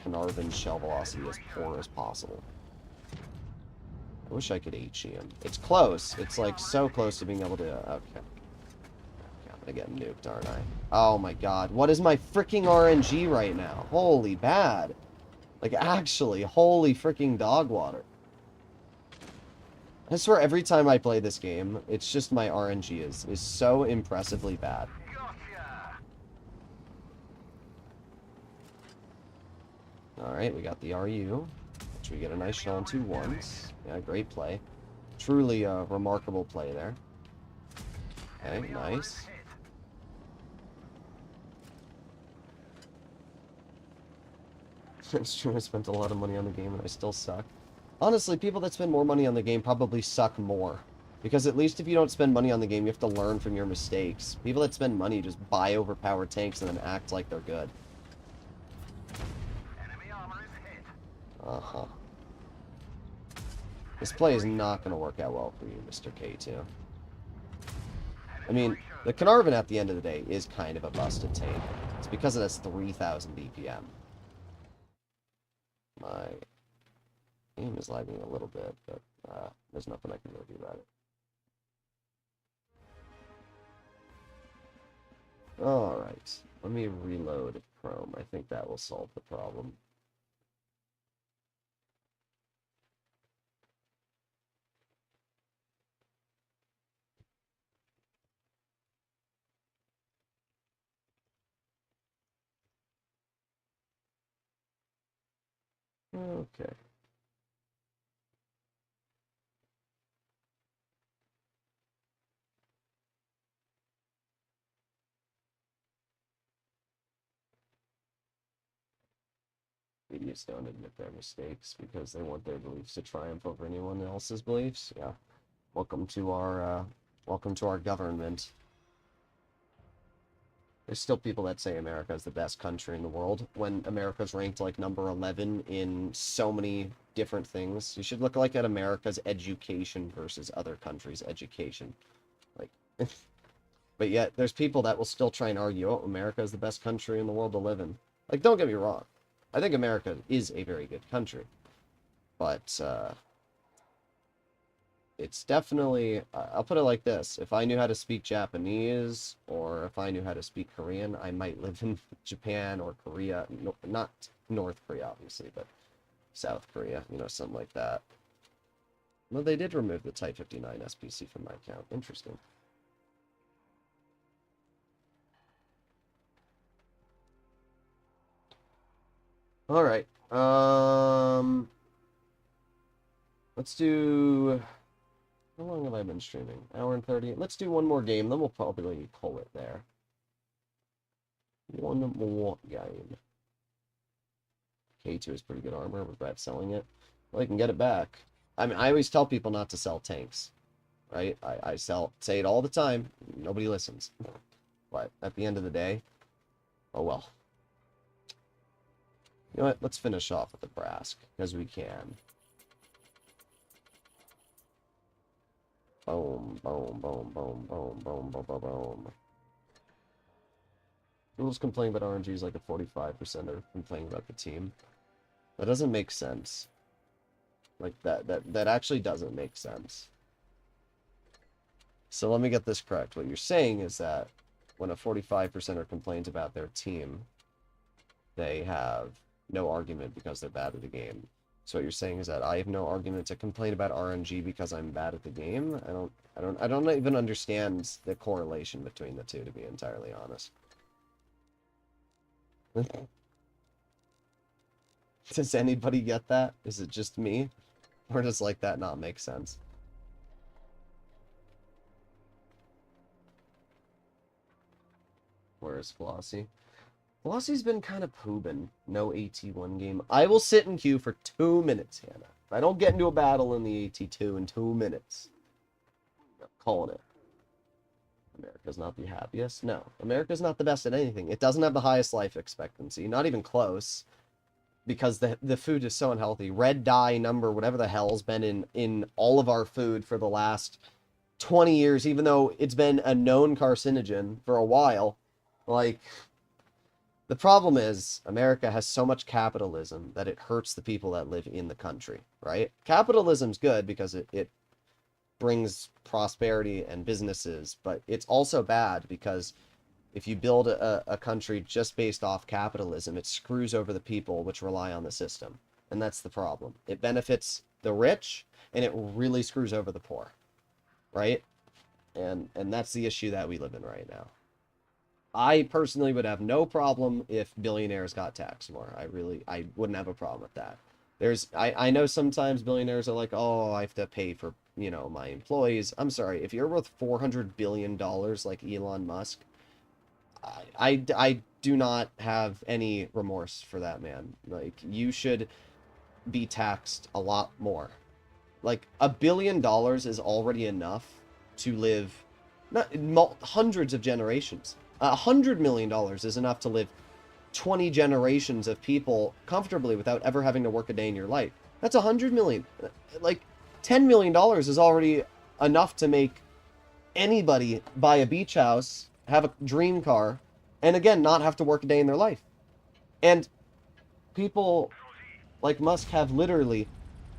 Carnarvon shell velocity as poor as possible. I wish I could HE him. It's close. It's, like, so close to being able to... Okay. I'm gonna get nuked, aren't I? Oh my god. What is my freaking RNG right now? Holy bad. Like, actually, holy freaking dog water. I swear every time I play this game, it's just my RNG is so impressively bad. Alright, we got the RU, which we get a nice shell into once. Yeah, great play. Truly a remarkable play there. Okay, nice. It's true, I spent a lot of money on the game and I still suck. Honestly, people that spend more money on the game probably suck more. Because at least if you don't spend money on the game, you have to learn from your mistakes. People that spend money just buy overpowered tanks and then act like they're good. Uh-huh. This play is not going to work out well for you, Mr. K2. I mean, the Carnarvon at the end of the day is kind of a busted tank. It's because it has 3,000 BPM. My aim is lagging a little bit, but there's nothing I can really do about it. Alright, let me reload Chrome. I think that will solve the problem. Okay. Idiots don't admit their mistakes because they want their beliefs to triumph over anyone else's beliefs. Yeah. Welcome to our government. There's still people that say America is the best country in the world when America's ranked like number 11 in so many different things. You should look like at America's education versus other countries' education. Like, but yet there's people that will still try and argue, oh, America is the best country in the world to live in. Like, don't get me wrong. I think America is a very good country. But, it's definitely, I'll put it like this. If I knew how to speak Japanese, or if I knew how to speak Korean, I might live in Japan or Korea. No, not North Korea, obviously, but South Korea, you know, something like that. Well, they did remove the Type 59 SPC from my account. Interesting. Alright. Let's do... How long have I been streaming? Hour and 30? Let's do one more game, then we'll probably call it there. One more game. K2 is pretty good armor. Regret selling it. Well, I can get it back. I mean, I always tell people not to sell tanks. Right? I say it all the time. Nobody listens. But at the end of the day, oh well. You know what? Let's finish off with the Brask, because we can. Boom, boom, boom, boom, boom, boom, boom, boom, boom. Droodles complaining about RNG is like a 45% are complaining about the team. That doesn't make sense. Like, that actually doesn't make sense. So let me get this correct. What you're saying is that when a 45%er complains about their team, they have no argument because they're bad at the game. So what you're saying is that I have no argument to complain about RNG because I'm bad at the game? I don't even understand the correlation between the two, to be entirely honest. Does anybody get that? Is it just me? Or does like that not make sense? Where is Flossie? Flossie's been kind of pooping. No AT1 game. I will sit in queue for 2 minutes, Hannah. If I don't get into a battle in the AT2 in 2 minutes, I'm calling it. America's not the happiest? No. America's not the best at anything. It doesn't have the highest life expectancy. Not even close. Because the food is so unhealthy. Red dye number, whatever the hell's been in all of our food for the last 20 years, even though it's been a known carcinogen for a while. Like, the problem is America has so much capitalism that it hurts the people that live in the country, right? Capitalism's good because it brings prosperity and businesses, but it's also bad because if you build a country just based off capitalism, it screws over the people which rely on the system. And that's the problem. It benefits the rich, and it really screws over the poor. Right? And that's the issue that we live in right now. I personally would have no problem if billionaires got taxed more. I wouldn't have a problem with that. I know sometimes billionaires are like, oh, I have to pay for, you know, my employees. I'm sorry, if you're worth $400 billion like Elon Musk, I do not have any remorse for that man. Like, you should be taxed a lot more. Like, $1 billion is already enough to live hundreds of generations. $100 million is enough to live 20 generations of people comfortably without ever having to work a day in your life. That's $100 million. Like, $10 million is already enough to make anybody buy a beach house, have a dream car, and again, not have to work a day in their life. And people like Musk have literally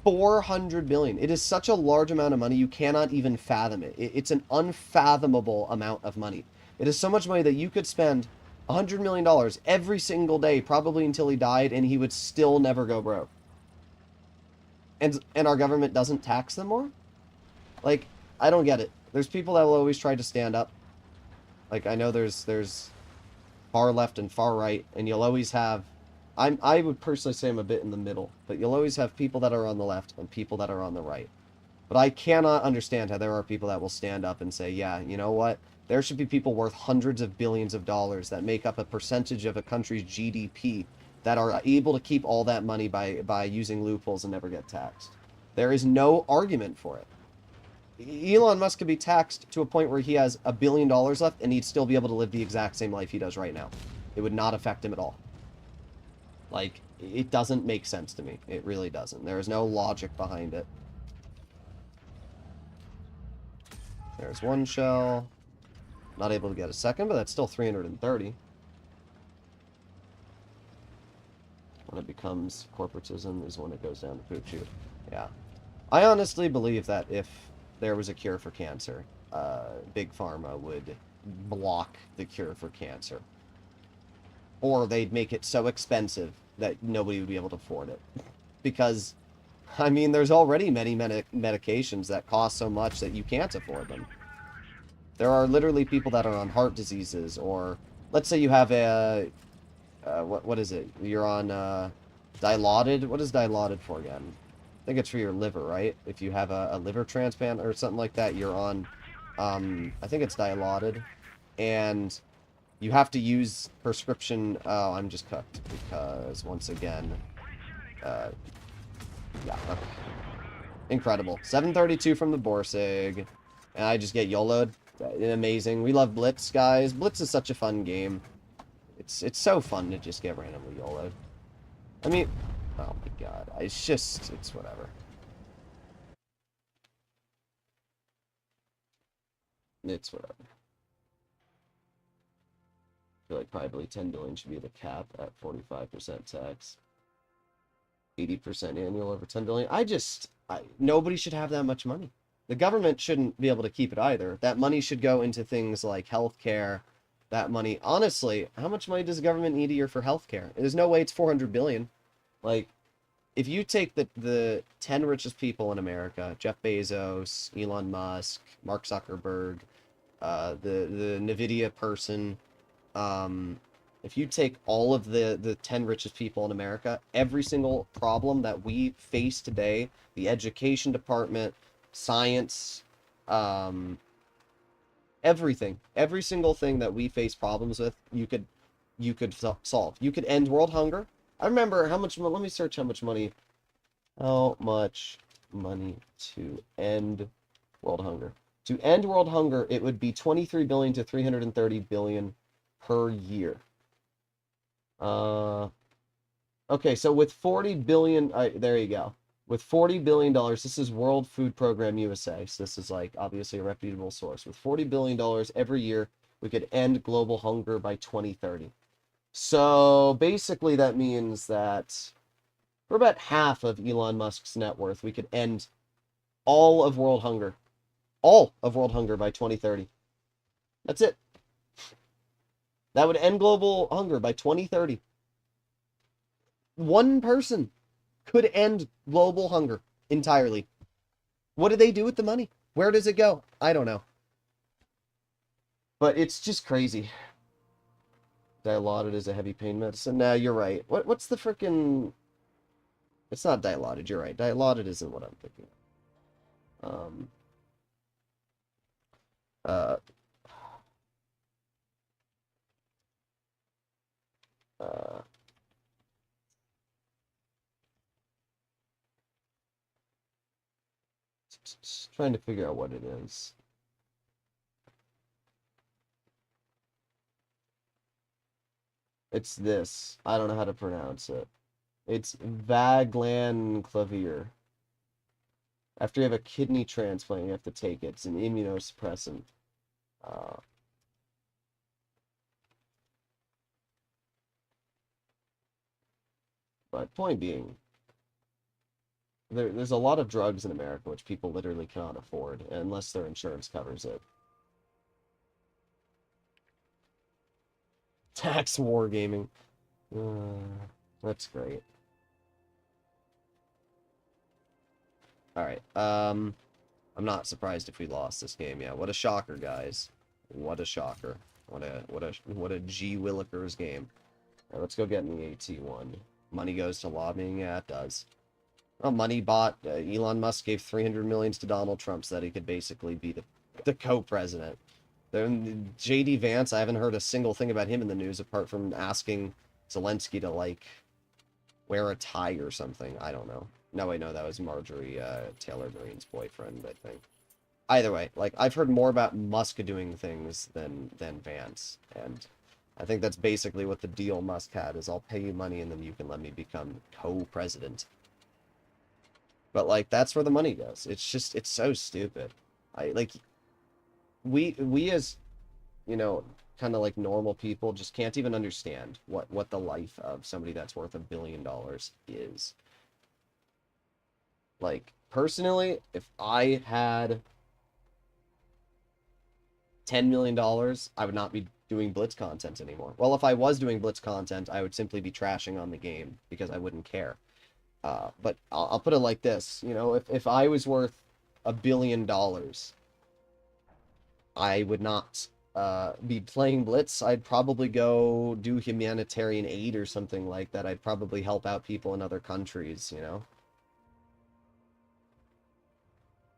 400 billion. It is such a large amount of money, you cannot even fathom it. It's an unfathomable amount of money. It is so much money that you could spend $100 million every single day, probably until he died, and he would still never go broke. And our government doesn't tax them more? Like, I don't get it. There's people that will always try to stand up. Like, I know there's far left and far right, and you'll always have... I would personally say I'm a bit in the middle, but you'll always have people that are on the left and people that are on the right. But I cannot understand how there are people that will stand up and say, yeah, you know what? There should be people worth hundreds of billions of dollars that make up a percentage of a country's GDP that are able to keep all that money by using loopholes and never get taxed. There is no argument for it. Elon Musk could be taxed to a point where he has $1 billion left and he'd still be able to live the exact same life he does right now. It would not affect him at all. Like, it doesn't make sense to me. It really doesn't. There is no logic behind it. There's one shell. Not able to get a second, but that's still 330. When it becomes corporatism is when it goes down the poop chute. Yeah. I honestly believe that if there was a cure for cancer, Big Pharma would block the cure for cancer. Or they'd make it so expensive that nobody would be able to afford it. Because, I mean, there's already many medications that cost so much that you can't afford them. There are literally people that are on heart diseases, or let's say you have a, what is it? You're on Dilaudid. What is Dilaudid for again? I think it's for your liver, right? If you have a liver transplant or something like that, you're on, I think it's Dilaudid. And you have to use prescription... Oh, I'm just cooked because, once again... yeah, okay. Incredible. 732 from the Borsig. And I just get YOLO'd. Amazing. We love Blitz, guys. Blitz is such a fun game. It's so fun to just get randomly YOLO'd. I mean... Oh my god. It's whatever. It's whatever. feel like probably 10 billion should be the cap at 45% tax. 80% annual over 10 billion. Nobody should have that much money. The government shouldn't be able to keep it either. That money should go into things like healthcare. That money, honestly, how much money does the government need a year for healthcare? There's no way it's 400 billion. Like, if you take the 10 richest people in America, Jeff Bezos, Elon Musk, Mark Zuckerberg, the NVIDIA person, if you take all of the 10 richest people in America, every single problem that we face today, the education department, science, everything, every single thing that we face problems with, you could solve. You could end world hunger. I remember how much, let me search how much money to end world hunger. To end world hunger, it would be 23 billion to 330 billion per year. Okay, so with 40 billion, there you go. With $40 billion, this is World Food Program USA, so this is like obviously a reputable source. With $40 billion every year, we could end global hunger by 2030. So basically that means that for about half of Elon Musk's net worth, we could end all of world hunger. All of world hunger by 2030. That's it. That would end global hunger by 2030. One person could end global hunger entirely. What do they do with the money? Where does it go? I don't know. But it's just crazy. Dilaudid is a heavy pain medicine. Nah, you're right. What's the frickin'... It's not Dilaudid, you're right. Dilaudid isn't what I'm thinking of. Just trying to figure out what it is. It's this. I don't know how to pronounce it. It's Vaglanclavir. After you have a kidney transplant, you have to take it. It's an immunosuppressant. But point being, there's a lot of drugs in America which people literally cannot afford unless their insurance covers it. Tax wargaming. That's great. Alright, I'm not surprised if we lost this game. Yeah, what a shocker, guys. What a shocker. What a G. Willikers game. Right, let's go get in the AT1. Money goes to lobbying? Yeah, it does. Well, money bought. Elon Musk gave 300 millions to Donald Trump so that he could basically be the co-president. Then JD Vance, I haven't heard a single thing about him in the news apart from asking Zelensky to, like, wear a tie or something. I don't know. No, wait, no, that was Marjorie Taylor Greene's boyfriend, I think. Either way, like, I've heard more about Musk doing things than Vance, and I think that's basically what the deal Musk had, is I'll pay you money and then you can let me become co-president. But, like, that's where the money goes. It's just, it's so stupid. We as, you know, kind of like normal people just can't even understand what the life of somebody that's worth $1 billion is. Like, personally, if I had $10 million, I would not be doing Blitz content anymore. Well, if I was doing Blitz content, I would simply be trashing on the game because I wouldn't care. But I'll put it like this, you know, if I was worth $1 billion, I would not be playing Blitz. I'd probably go do humanitarian aid or something like that. I'd probably help out people in other countries, you know?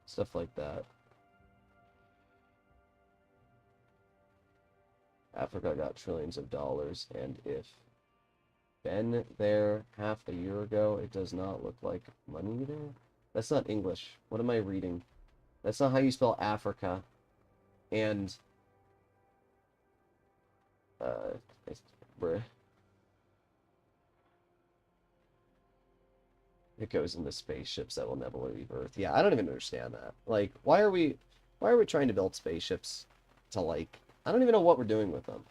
Stuff like that. Africa got trillions of dollars, and if been there half a year ago, it does not look like money there. That's not English. What am I reading? That's not how you spell Africa. And it goes into spaceships that will never leave Earth. Yeah, I don't even understand that. Like, why are we trying to build spaceships to, like, I don't even know what we're doing with them.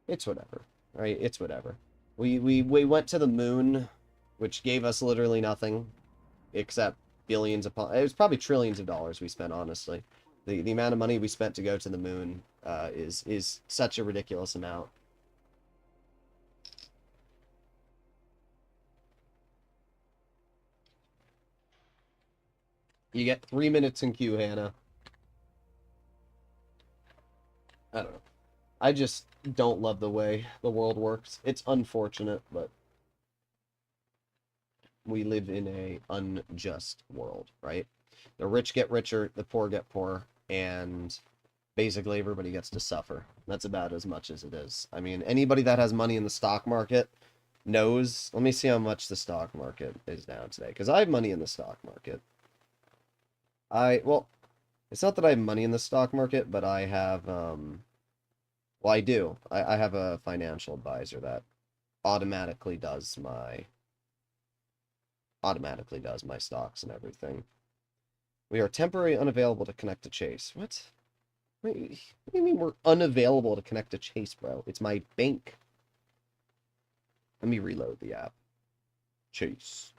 It's whatever, right? It's whatever. We went to the moon, which gave us literally nothing, except billions upon. It was probably trillions of dollars we spent, honestly. The amount of money we spent to go to the moon is such a ridiculous amount. You get 3 minutes in queue, Hannah. I don't know. I just don't love the way the world works. It's unfortunate, but we live in a unjust world, right? The rich get richer, the poor get poorer, and basically everybody gets to suffer. That's about as much as it is. I mean, anybody that has money in the stock market knows. Let me see how much the stock market is down today, because I have money in the stock market. Well, it's not that I have money in the stock market, but I have, well, I do. I have a financial advisor that automatically does my stocks and everything. We are temporarily unavailable to connect to Chase. What? What do you mean we're unavailable to connect to Chase, bro? It's my bank. Let me reload the app. Chase.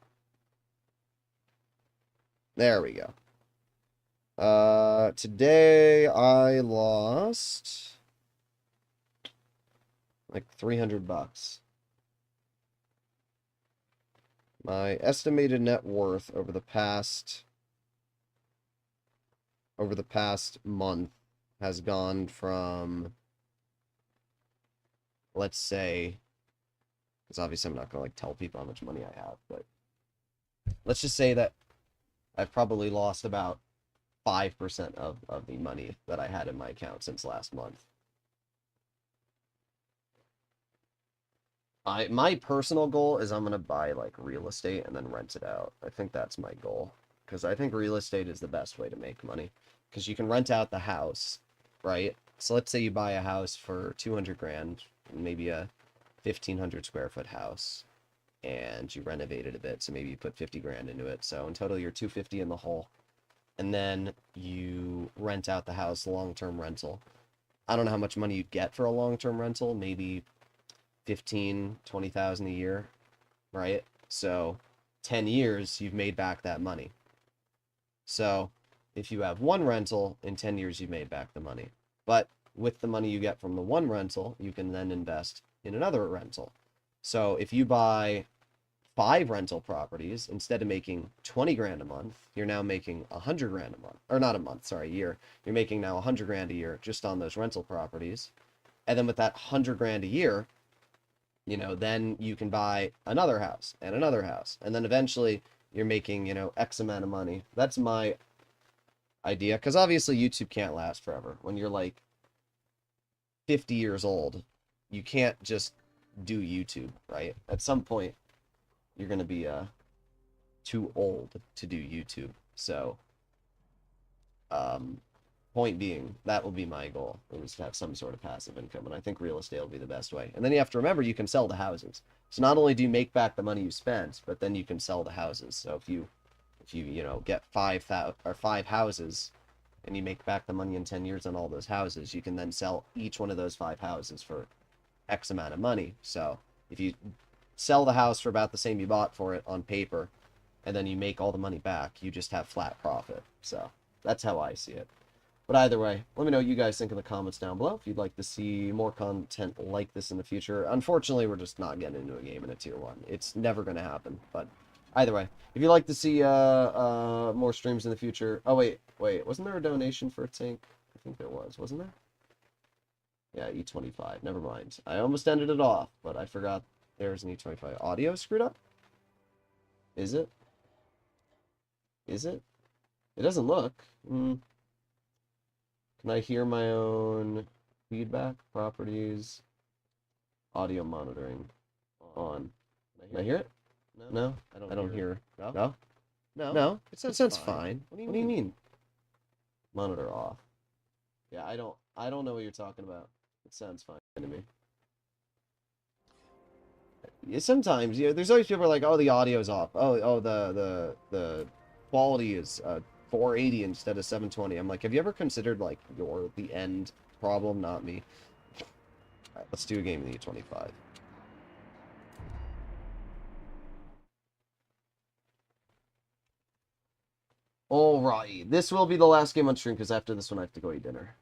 There we go. Today I lost like $300. My estimated net worth over the past month has gone from, let's say, because obviously I'm not gonna like tell people how much money I have, but let's just say that I've probably lost about 5% of the money that I had in my account since last month. My personal goal is I'm gonna buy like real estate and then rent it out. I think that's my goal, because I think real estate is the best way to make money, because you can rent out the house, right? So let's say you buy a house for 200 grand, maybe a 1,500 square foot house, and you renovate it a bit, so maybe you put 50 grand into it. So in total, you're 250 in the hole. And then you rent out the house, long-term rental. I don't know how much money you'd get for a long-term rental, maybe 15, 20,000 a year, right? So 10 years, you've made back that money. So if you have one rental, in 10 years, you've made back the money. But with the money you get from the one rental, you can then invest in another rental. So if you buy 5 rental properties, instead of making 20 grand a month, you're now making 100 grand a month, or not a month, sorry, a year. You're making now 100 grand a year just on those rental properties. And then with that 100 grand a year, you know, then you can buy another house and another house. And then eventually you're making, you know, X amount of money. That's my idea. Because obviously YouTube can't last forever. When you're like 50 years old, you can't just do YouTube, right? At some point, you're going to be too old to do YouTube. So, point being, that will be my goal, is to have some sort of passive income, and I think real estate will be the best way. And then you have to remember, you can sell the houses. So not only do you make back the money you spent, but then you can sell the houses. So if you know, get 5 houses and you make back the money in 10 years on all those houses, you can then sell each one of those 5 houses for X amount of money. So if you sell the house for about the same you bought for it on paper, and then you make all the money back, you just have flat profit. So that's how I see it. But either way, let me know what you guys think in the comments down below if you'd like to see more content like this in the future. Unfortunately, we're just not getting into a game in a tier 1. It's never going to happen. But either way, if you'd like to see more streams in the future... Oh, wait. Wasn't there a donation for a tank? I think there was. Wasn't there? Yeah, E25. Never mind. I almost ended it off, but I forgot there's an E25. Audio screwed up? Is it? Is it? It doesn't look. Can I hear my own feedback? Properties. Audio monitoring. On. Can I hear it? No? I don't hear. No? No? It sounds fine. What do you mean? Monitor off. Yeah, I don't know what you're talking about. It sounds fine to me. Yeah, sometimes, you know, there's always people who are like, oh, the audio's off. Oh, the quality is 480 instead of 720. I'm like, have you ever considered, like, you're the end problem, not me? Alright, let's do a game of the U25. Alright, this will be the last game on stream because after this one I have to go eat dinner.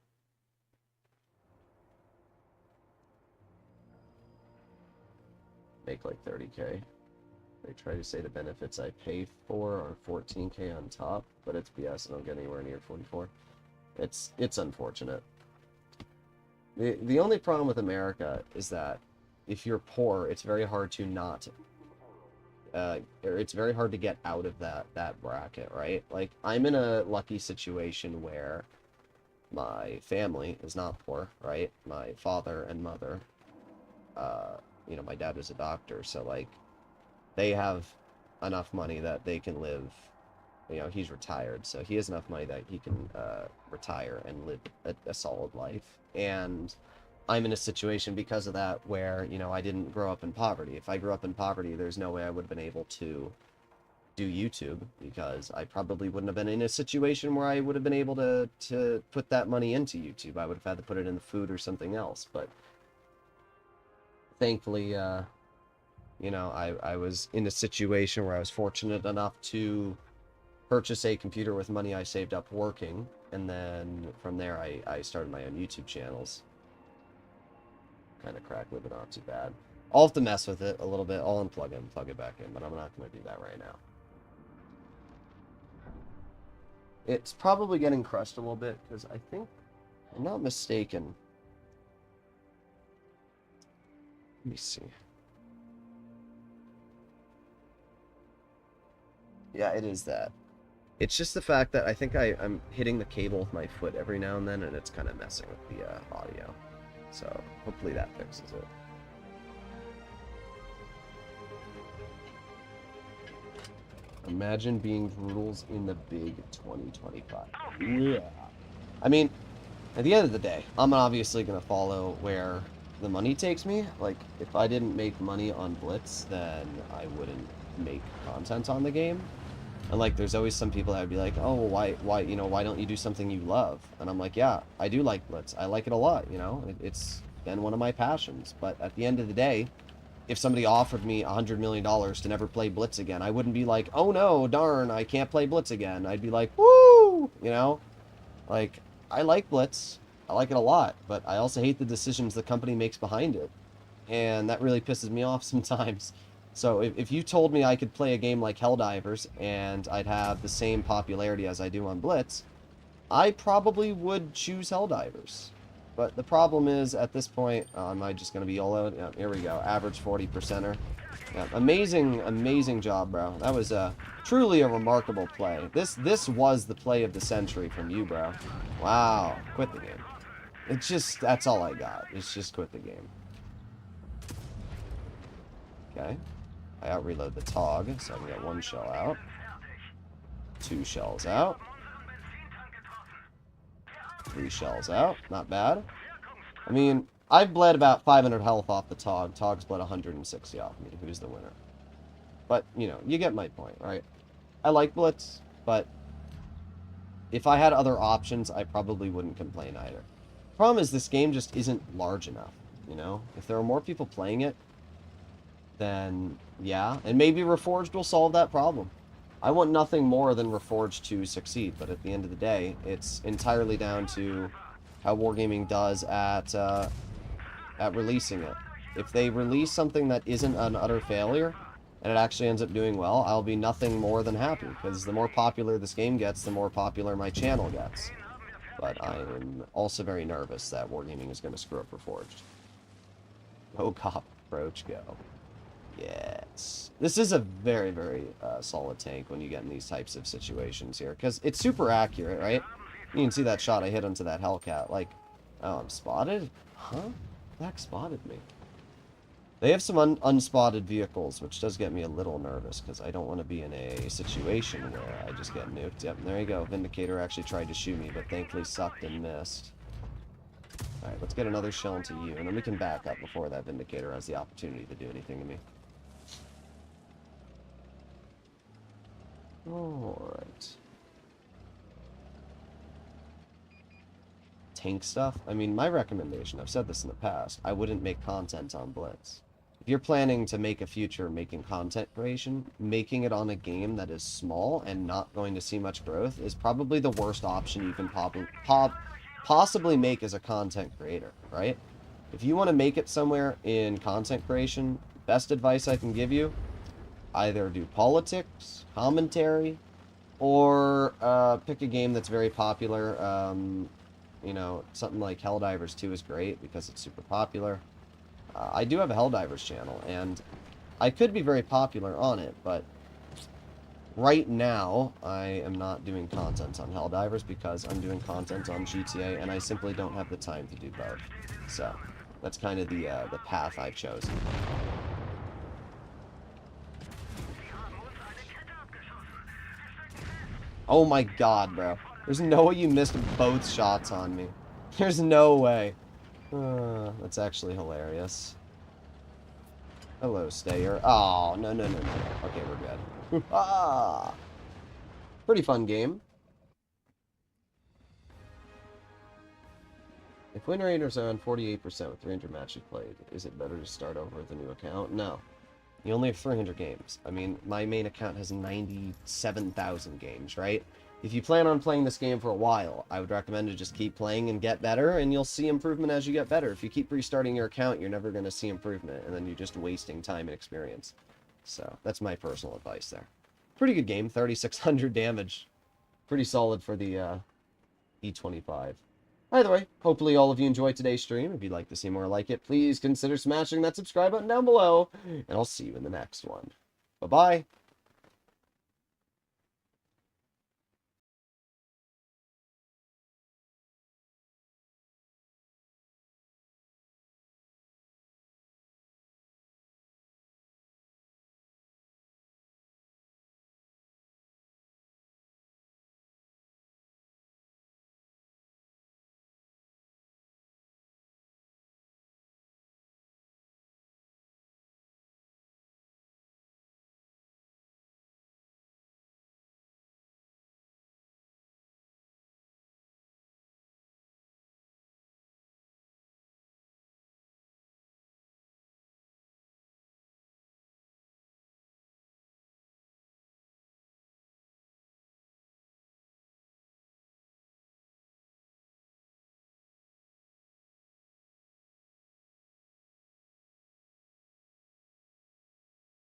Make like 30k. They try to say the benefits I pay for are 14k on top, but it's BS. I don't get anywhere near 44. It's unfortunate. The only problem with America is that if you're poor, it's very hard to not, or it's very hard to get out of that bracket, right? Like, I'm in a lucky situation where my family is not poor, right? My father and mother, you know, my dad is a doctor, so, like, they have enough money that they can live, you know, he's retired, so he has enough money that he can retire and live a solid life. And I'm in a situation because of that where, you know, I didn't grow up in poverty. If I grew up in poverty, there's no way I would have been able to do YouTube, because I probably wouldn't have been in a situation where I would have been able to put that money into YouTube. I would have had to put it in the food or something else. But thankfully, you know, I was in a situation where I was fortunate enough to purchase a computer with money I saved up working, and then from there I started my own YouTube channels. Kind of crackly, but not too bad. I'll have to mess with it a little bit. I'll unplug it and plug it back in, but I'm not going to do that right now. It's probably getting crushed a little bit, because I think, if I'm not mistaken, let me see. Yeah, it is that. It's just the fact that I think I'm hitting the cable with my foot every now and then, and it's kind of messing with the audio. So hopefully that fixes it. Imagine being Droodles in the big 2025. Yeah. I mean, at the end of the day, I'm obviously going to follow where the money takes me. Like, if I didn't make money on Blitz, then I wouldn't make content on the game. And, like, there's always some people that would be like, oh, why, you know, why don't you do something you love? And I'm like, yeah, I do like Blitz. I like it a lot, you know? It's been one of my passions. But at the end of the day, if somebody offered me $100 million to never play Blitz again, I wouldn't be like, oh no, darn, I can't play Blitz again. I'd be like, woo! You know? Like, I like Blitz. I like it a lot. But I also hate the decisions the company makes behind it. And that really pisses me off sometimes. So if you told me I could play a game like Helldivers and I'd have the same popularity as I do on Blitz, I probably would choose Helldivers. But the problem is, at this point, am I just going to be YOLO? Yeah, here we go. Average 40%er. Yeah, amazing job, bro. That was truly a remarkable play. This was the play of the century from you, bro. Wow. Quit the game. It's just, that's all I got. It's just quit the game. Okay. I out-reload the TOG, so I can get 1 shell out. 2 shells out. 3 shells out. Not bad. I mean, I've bled about 500 health off the TOG. TOG's bled 160 off me. Who's the winner? But, you know, you get my point, right? I like Blitz, but if I had other options, I probably wouldn't complain either. Problem is, this game just isn't large enough, you know? If there are more people playing it, then yeah, and maybe Reforged will solve that problem. I want nothing more than Reforged to succeed, but at the end of the day, it's entirely down to how Wargaming does at releasing it. If they release something that isn't an utter failure, and it actually ends up doing well, I'll be nothing more than happy, because the more popular this game gets, the more popular my channel gets. But I am also very nervous that Wargaming is going to screw up Reforged. Go Cop Approach, go. Yes. This is a very, very solid tank when you get in these types of situations here, because it's super accurate, right? You can see that shot I hit onto that Hellcat. Like, oh, I'm spotted? Huh? That spotted me. They have some unspotted vehicles, which does get me a little nervous, because I don't want to be in a situation where I just get nuked. Yep, there you go. Vindicator actually tried to shoot me, but thankfully sucked and missed. Alright, let's get another shell into you, and then we can back up before that Vindicator has the opportunity to do anything to me. Alright. tank stuff, I mean, my recommendation, I've said this in the past, I wouldn't make content on Blitz. If you're planning to make a future making content creation, making it on a game that is small and not going to see much growth is probably the worst option you can possibly make as a content creator, right? If you want to make it somewhere in content creation, best advice I can give you, either do politics, commentary, or pick a game that's very popular. You know, something like Helldivers 2 is great because it's super popular. I do have a Helldivers channel, and I could be very popular on it, but right now I am not doing content on Helldivers because I'm doing content on GTA, and I simply don't have the time to do both. So that's kind of the path I've chosen. Oh my god, bro. There's no way you missed both shots on me. There's no way. That's actually hilarious. Hello, Stayer. Oh, no. Okay, we're good. Pretty fun game. If win rate is around 48% with 300 matches played, is it better to start over with a new account? No. You only have 300 games. I mean, my main account has 97,000 games, right? If you plan on playing this game for a while, I would recommend to just keep playing and get better, and you'll see improvement as you get better. If you keep restarting your account, you're never going to see improvement, and then you're just wasting time and experience. So, that's my personal advice there. Pretty good game, 3,600 damage. Pretty solid for the E25. Either way, hopefully all of you enjoyed today's stream. If you'd like to see more like it, please consider smashing that subscribe button down below, and I'll see you in the next one. Bye-bye.